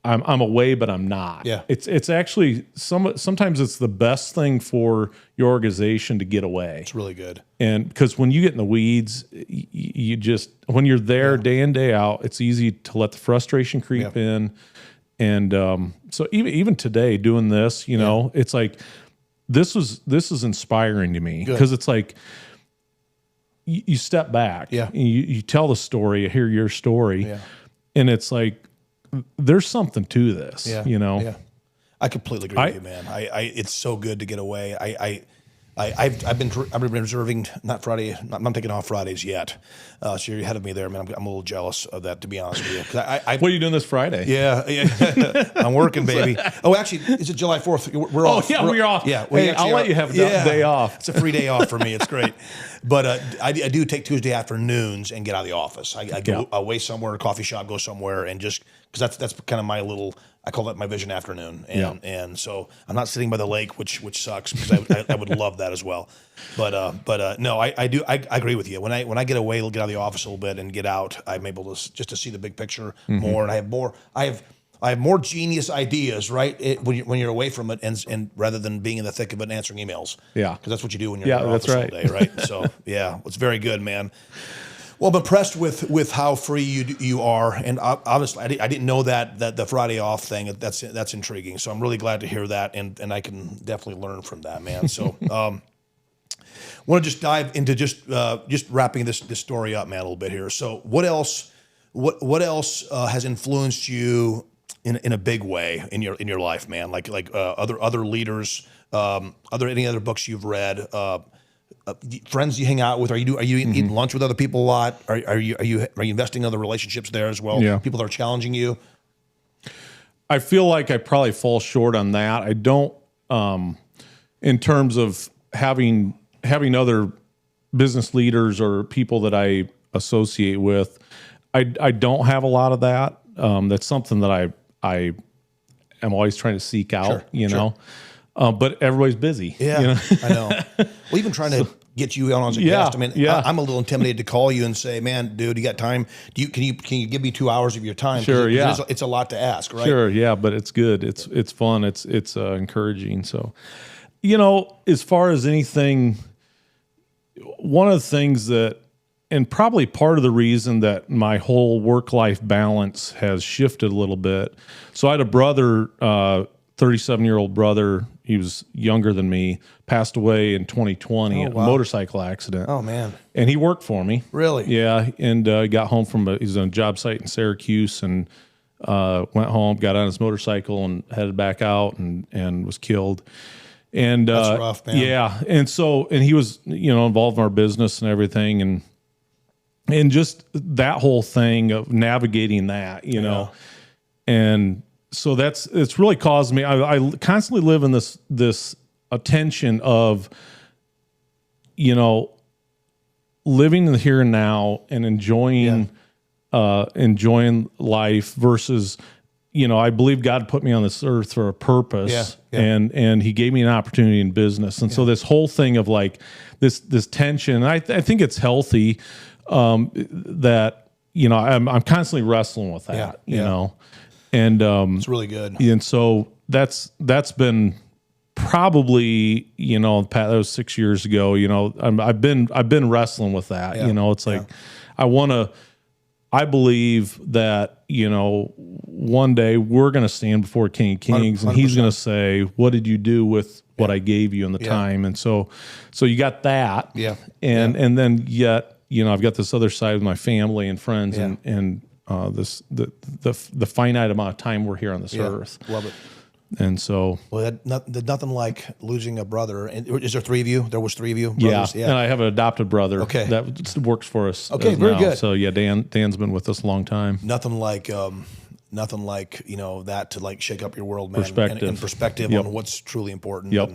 I'm away, but I'm not. Yeah. It's actually sometimes it's the best thing for your organization to get away. It's really good. And because when you get in the weeds, you just, when you're there day in, day out, it's easy to let the frustration creep in. And so even today doing this, you know, it's like, this is inspiring to me because it's like you step back, and you tell the story, you hear your story, and it's like there's something to this, you know. Yeah, I completely agree with you, man. It's so good to get away. I've been reserving not taking off Fridays yet. So you're ahead of me there, man. I'm a little jealous of that, to be honest with you. 'Cause what are you doing this Friday? Yeah. I'm working, baby. Oh, actually, is it July 4th? We're off. Yeah, we're off. Yeah, hey, I'll let you have a day off. It's a free day off for me. It's great. But I do take Tuesday afternoons and get out of the office. I go away somewhere, a coffee shop, go somewhere, and just because that's kind of my little. I call that my vision afternoon, and so I'm not sitting by the lake, which sucks because I would love that as well. But no, I agree with you. When I get away, get out of the office a little bit and get out, I'm able to just to see the big picture more, and I have more genius ideas, right? When you're away from it, and rather than being in the thick of it and answering emails, because that's what you do when you're in your office all day, right? So it's very good, man. Well, I'm impressed with how free you are, and obviously I didn't know that the Friday off thing. That's intriguing. So I'm really glad to hear that, and I can definitely learn from that, man. So want to just dive into just wrapping this story up, man, a little bit here. So what else has influenced you in a big way in your life, man? Like other leaders, any other books you've read. Friends you hang out with? Are you eating lunch with other people a lot? Are you investing in other relationships there as well? Yeah. People that are challenging you. I feel like I probably fall short on that. I don't, in terms of having other business leaders or people that I associate with. I don't have a lot of that. That's something that I am always trying to seek out. You know. But everybody's busy. Yeah, you know? I know. Well, even trying to get you on as a guest. I mean, I'm a little intimidated to call you and say, "Man, dude, you got time? Can you give me 2 hours of your time?" Sure, it's a lot to ask, right? Sure, yeah, but it's good. It's fun. It's encouraging. So, you know, as far as anything, one of the things that, and probably part of the reason that my whole work-life balance has shifted a little bit. So I had a brother, 37-year-old brother. He was younger than me, passed away in 2020 in a motorcycle accident. Oh, man. And he worked for me. Really? Yeah. And he got home he was on a job site in Syracuse and went home, got on his motorcycle and headed back out and was killed. And that's rough, man. Yeah. And he was, involved in our business and everything. And just that whole thing of navigating that, you know, and so it's really caused me. I constantly live in this attention of, living in the here and now and enjoying life versus, I believe God put me on this earth for a purpose, and He gave me an opportunity in business, and so this whole thing of like this tension. I think it's healthy that I'm constantly wrestling with that, you know. And it's really good. And so that's been probably, that was 6 years ago. I've been wrestling with that. It's like I believe that one day we're going to stand before King of Kings, 100%. And He's going to say, "What did you do with what I gave you in the time?" And so you got that, and then yet I've got this other side of my family and friends, and the finite amount of time we're here on this earth. Love it. And so, well, nothing like losing a brother. And is there three of you? There was three of you. Brothers? Yeah. And I have an adopted brother. Okay. That works for us. Okay, very now. good. So yeah, Dan's been with us a long time. Nothing like that to like shake up your world, man. Perspective. And perspective on what's truly important. Yep.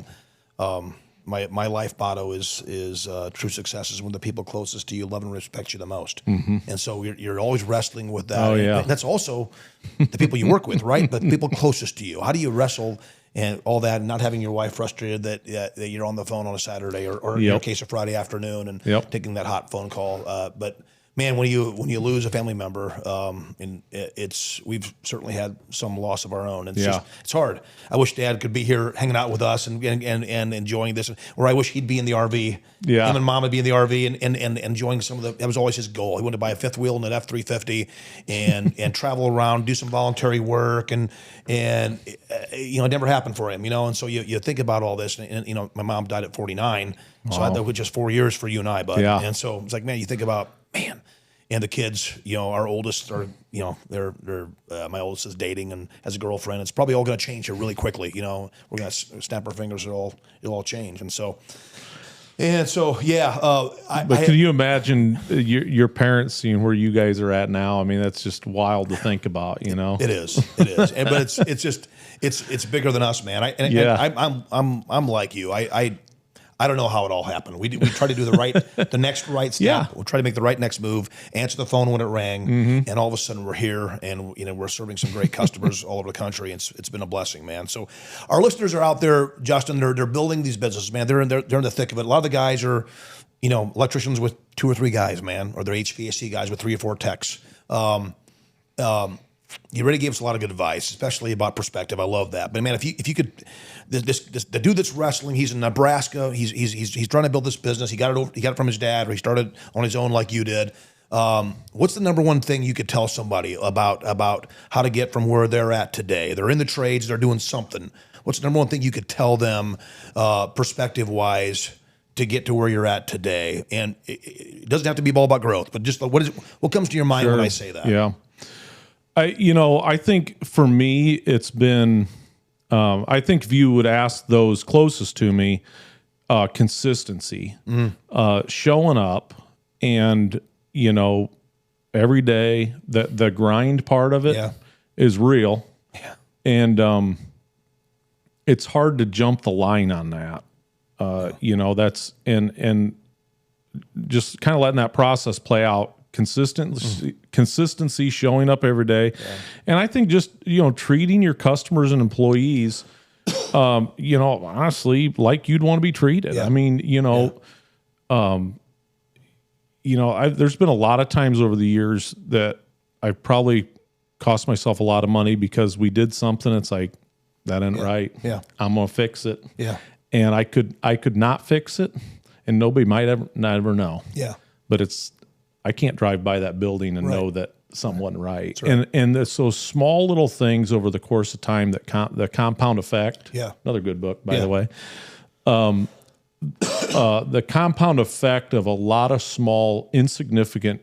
And, my life motto is true success is when the people closest to you love and respect you the most. And so you're always wrestling with that. Oh, yeah. And that's also the people you work with, right? But the people closest to you. How do you wrestle and all that, and not having your wife frustrated that you're on the phone on a Saturday or in your case a Friday afternoon and taking that hot phone call. But man, when you lose a family member, and we've certainly had some loss of our own. And it's hard. I wish Dad could be here hanging out with us and enjoying this. Or I wish he'd be in the RV. Yeah, him and Mom would be in the RV and enjoying some of the. That was always his goal. He wanted to buy a fifth wheel and an F-350 and travel around, do some voluntary work, and it never happened for him. And so you think about all this, and my mom died at 49, so that was just 4 years for you and I, bud. Yeah. And so it's like, man, you think about. Man, and the kids, our oldest are, they're my oldest is dating and has a girlfriend. It's probably all going to change here really quickly. We're going to snap our fingers. It'll all change. And so, yeah. But can you imagine your parents seeing where you guys are at now? I mean, that's just wild to think about. It is. But it's bigger than us, man. I'm like you. I don't know how it all happened. We try to do the next right step. Yeah. We'll try to make the right next move, answer the phone when it rang, and all of a sudden we're here and we're serving some great customers all over the country. And it's been a blessing, man. So our listeners are out there, Justin. They're building these businesses, man. They're in the thick of it. A lot of the guys are, electricians with 2 or 3 guys, man, or they're HVAC guys with 3 or 4 techs. You really gave us a lot of good advice, especially about perspective. I love that. But man, if you could, the dude that's wrestling, he's in Nebraska. He's trying to build this business. He got it from his dad, or he started on his own like you did. What's the number one thing you could tell somebody about how to get from where they're at today? They're in the trades. They're doing something. What's the number one thing you could tell them, perspective wise, to get to where you're at today? And it doesn't have to be all about growth, but just what comes to your mind when I say that? Yeah. I think for me, it's been, I think if you would ask those closest to me, consistency, showing up and, every day, the grind part of it is real. Yeah. And, it's hard to jump the line on that. That's, and just kind of letting that process play out. Consistency, showing up every day. Yeah. And I think just, treating your customers and employees, honestly, like you'd want to be treated. Yeah. I mean, there's been a lot of times over the years that I've probably cost myself a lot of money because we did something. It's like, that ain't right. Yeah. I'm going to fix it. Yeah. And I could not fix it and nobody might never know. Yeah. But I can't drive by that building and know that something wasn't right. And there's those small little things over the course of time that the compound effect. Yeah, another good book, by the way. The compound effect of a lot of small, insignificant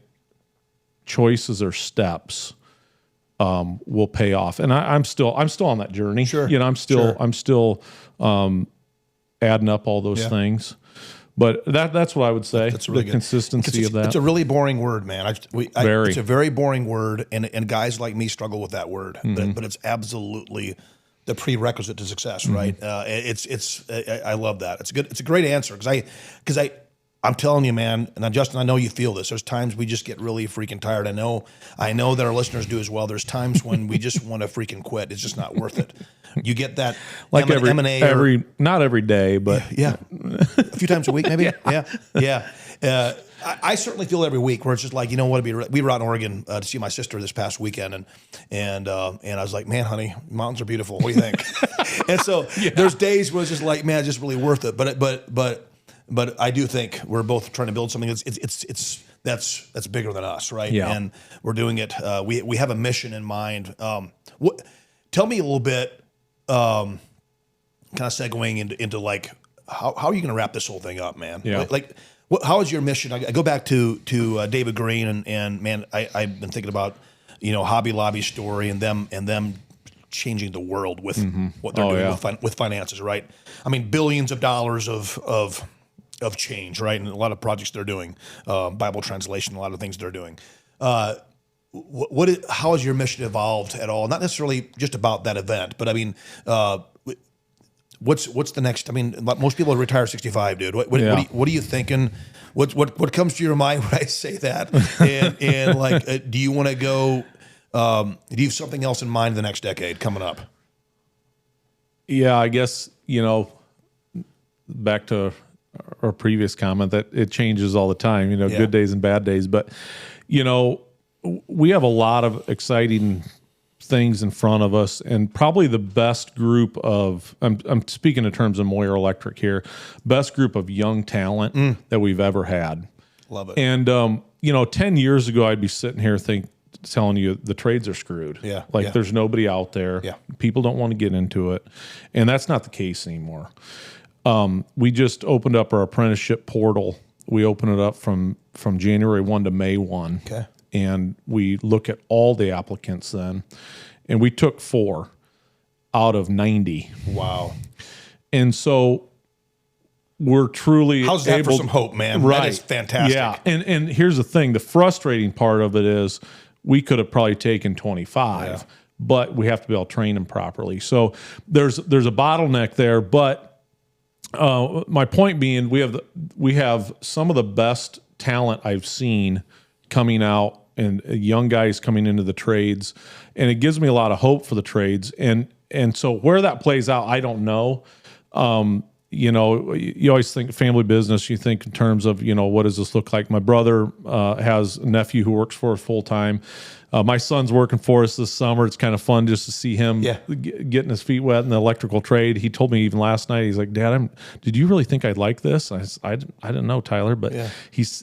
choices or steps will pay off. And I'm still on that journey. Sure, I'm still adding up all those things. But that's what I would say. That's really the consistency of that. It's a really boring word, man. It's a very boring word, and guys like me struggle with that word. But it's absolutely the prerequisite to success, right? I love that. It's a great answer because I'm telling you, man, and Justin, I know you feel this. There's times we just get really freaking tired. I know that our listeners do as well. There's times when we just want to freaking quit. It's just not worth it. You get that like every not every day, but a few times a week, maybe. Yeah. I certainly feel every week where it's just like, what? We were out in Oregon to see my sister this past weekend, and I was like, man, honey, mountains are beautiful. What do you think? And so there's days where it's just like, man, it's just really worth it. But I do think we're both trying to build something that's bigger than us, right? Yeah. And we're doing it. We have a mission in mind. Tell me a little bit. Kind of segueing into like how are you going to wrap this whole thing up, man? Yeah. How is your mission? I go back to David Green and man, I've been thinking about Hobby Lobby's story and them changing the world with what they're doing with finances, right? I mean, billions of dollars of change, right? And a lot of projects they're doing, Bible translation, a lot of things they're doing. How has your mission evolved at all? Not necessarily just about that event, but I mean, what's the next? I mean, most people retire 65, dude. Yeah. What are you thinking? What comes to your mind when I say that? And like, do you want to go? Do you have something else in mind the next decade coming up? Yeah, I guess, back to our previous comment that it changes all the time, good days and bad days. But, we have a lot of exciting things in front of us, and probably the best group of, I'm speaking in terms of Moyer Electric here, best group of young talent that we've ever had. Love it. And, 10 years ago, I'd be sitting here telling you the trades are screwed. Yeah. There's nobody out there. Yeah. People don't want to get into it. And that's not the case anymore. We just opened up our apprenticeship portal. We opened it up from January 1 to May 1. Okay. And we look at all the applicants then. And we took 4 out of 90. Wow. And so we're truly how's that for some hope, man? Right. That is fantastic. Yeah. And here's the thing. The frustrating part of it is we could have probably taken 25, but we have to be able to train them properly. So there's a bottleneck there. But my point being, we have some of the best talent I've seen coming out, and young guys coming into the trades, and it gives me a lot of hope for the trades. And so where that plays out, I don't know. You always think family business. You think in terms of, what does this look like? My brother has a nephew who works for us full time. My son's working for us this summer. It's kind of fun just to see him getting his feet wet in the electrical trade. He told me even last night, he's like, "Dad, did you really think I'd like this?" I didn't know, Tyler, but he's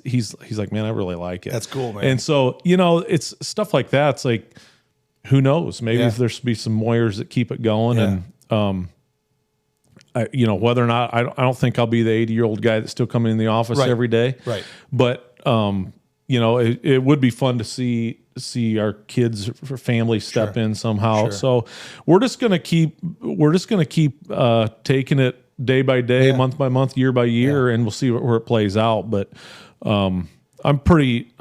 like, "Man, I really like it." That's cool, man. And so, it's stuff like that. It's like, who knows? Maybe if there should be some Moyers that keep it going. And whether or not, I don't think I'll be the 80-year-old guy that's still coming in the office every day. Right. But it would be fun to see our kids or family step in somehow. Sure. So we're just gonna keep taking it day by day, month by month, year by year, and we'll see where it plays out. But I'm pretty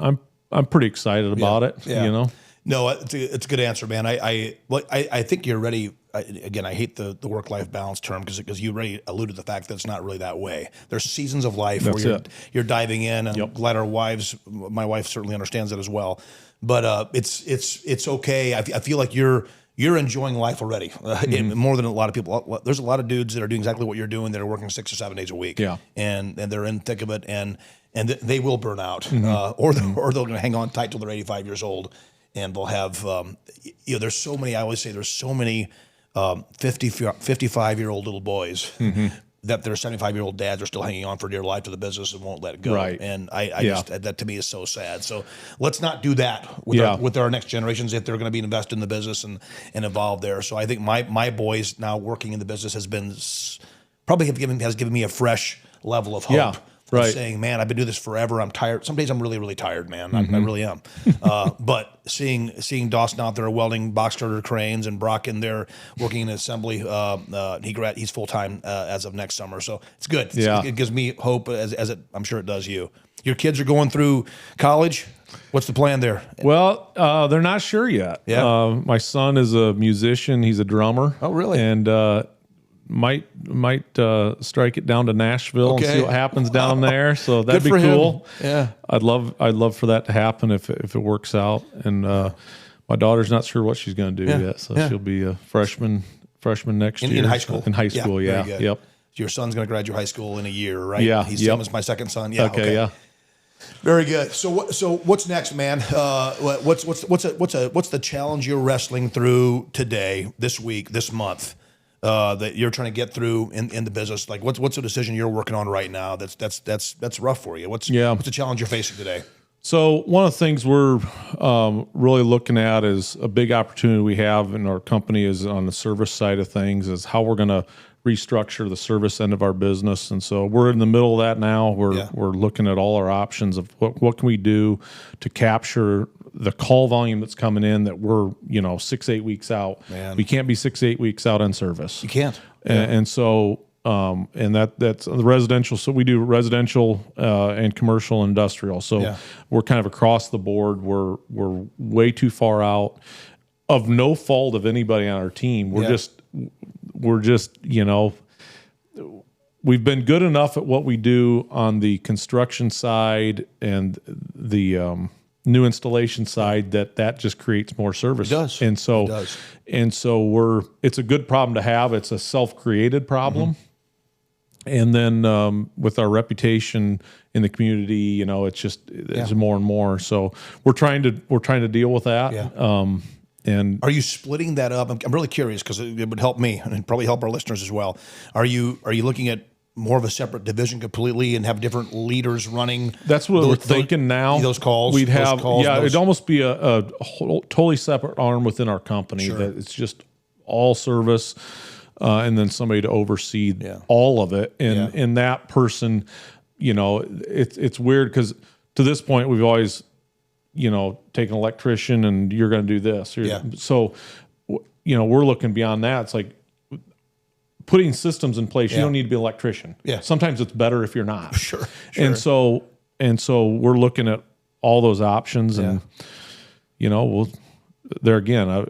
excited about it. Yeah. No, it's a good answer, man. I think you're ready. Again, I hate the work-life balance term because you already alluded to the fact that it's not really that way. There's seasons of life where you're diving in, and glad my wife certainly understands that as well. But it's okay. I feel like you're enjoying life already more than a lot of people. There's a lot of dudes that are doing exactly what you're doing that are working 6 or 7 days a week. Yeah, and they're in the thick of it, and they will burn out, or they're going to hang on tight till they're 85 years old. And they'll have, there's so many, I always say there's so many 55-year-old little boys that their 75-year-old dads are still hanging on for dear life to the business and won't let it go. Right. And I just, that to me is so sad. So let's not do that with our next generations if they're going to be invested in the business and involved there. So I think my boys now working in the business has given me a fresh level of hope. Yeah. Right. Saying, man, I've been doing this forever. I'm tired. Some days I'm really, really tired, man. I really am. But seeing Dawson out there welding box girder cranes and Brock in there working in assembly, he's full time as of next summer. So it's good. It gives me hope as I'm sure it does you. Your kids are going through college. What's the plan there? Well, they're not sure yet. Yeah. My son is a musician. He's a drummer. Oh, really? And might strike it down to Nashville and see what happens down there. So that'd be cool. Yeah, I'd love for that to happen if it works out. And my daughter's not sure what she's going to do yet, so she'll be a freshman next year in high school. In high school, Yep. Your son's going to graduate high school in a year, right? Yeah. He's same as my second son. Yeah. Okay. Yeah. Very good. So what's next, man? What's the challenge you're wrestling through today, this week, this month? That you're trying to get through in the business? Like what's the decision you're working on right now that's rough for you? What's the challenge you're facing today? So one of the things we're really looking at is a big opportunity we have in our company is on the service side of things, is how we're going to restructure the service end of our business. And so we're in the middle of that now. We're looking at all our options of what can we do to capture the call volume that's coming in that we're 6-8 weeks out. Man. We can't be 6-8 weeks out on service. You can't. And so that's the residential. So we do residential and commercial and industrial. So we're kind of across the board. We're way too far out, of no fault of anybody on our team. We're just we've been good enough at what we do on the construction side and the new installation side that just creates more service. It does. And so, It does. And so it's a good problem to have. It's a self-created problem. And then with our reputation in the community, it's more and more. So we're trying to deal with that. Yeah. And are you splitting that up? I'm really curious because it would help me and probably help our listeners as well. Are you looking at more of a separate division completely and have different leaders running? That's what we're thinking now. Those calls. We'd have, calls, it'd almost be a totally separate arm within our company that it's just all service, and then somebody to oversee all of it. And that person, it's weird because to this point we've always, take an electrician and you're going to do this. So, we're looking beyond that. It's like putting systems in place. You don't need to be an electrician. Yeah. Sometimes it's better if you're not. Sure. And so we're looking at all those options and, we'll there again,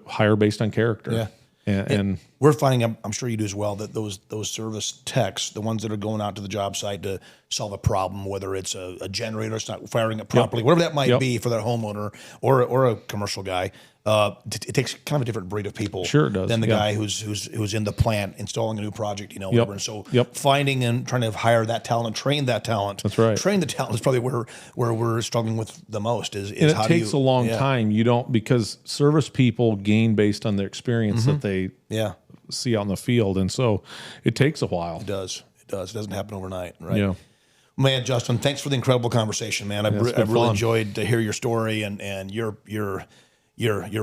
hire based on character. Yeah. And we're finding, I'm sure you do as well, that those service techs, the ones that are going out to the job site to solve a problem, whether it's a generator, it's not firing it properly, whatever that might be for that homeowner or a commercial guy, it takes kind of a different breed of people. Sure it does. Than the guy who's in the plant installing a new project, whatever. And so finding and trying to hire that talent and train that talent. That's right. Train the talent is probably where we're struggling with the most. Is and how it takes a long time. You don't, because service people gain based on their experience that they see out in the field, and so it takes a while. It does. It doesn't happen overnight, right? Yeah. Man, Justin, thanks for the incredible conversation, man. I've really enjoyed to hear your story and your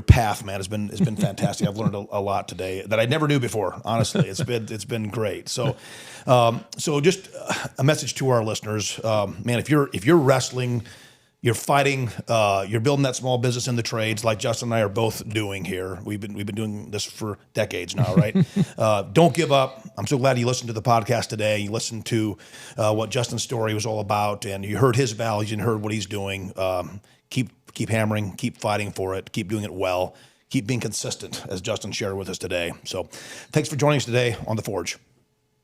path, man, has been fantastic. I've learned a lot today that I never knew before. Honestly, it's been great. So, just a message to our listeners, man. If you're wrestling, you're fighting, you're building that small business in the trades, like Justin and I are both doing here. We've been doing this for decades now, right? Don't give up. I'm so glad you listened to the podcast today. You listened to what Justin's story was all about, and you heard his values and heard what he's doing. Keep hammering, keep fighting for it, keep doing it well, keep being consistent, as Justin shared with us today. So, thanks for joining us today on The Forge.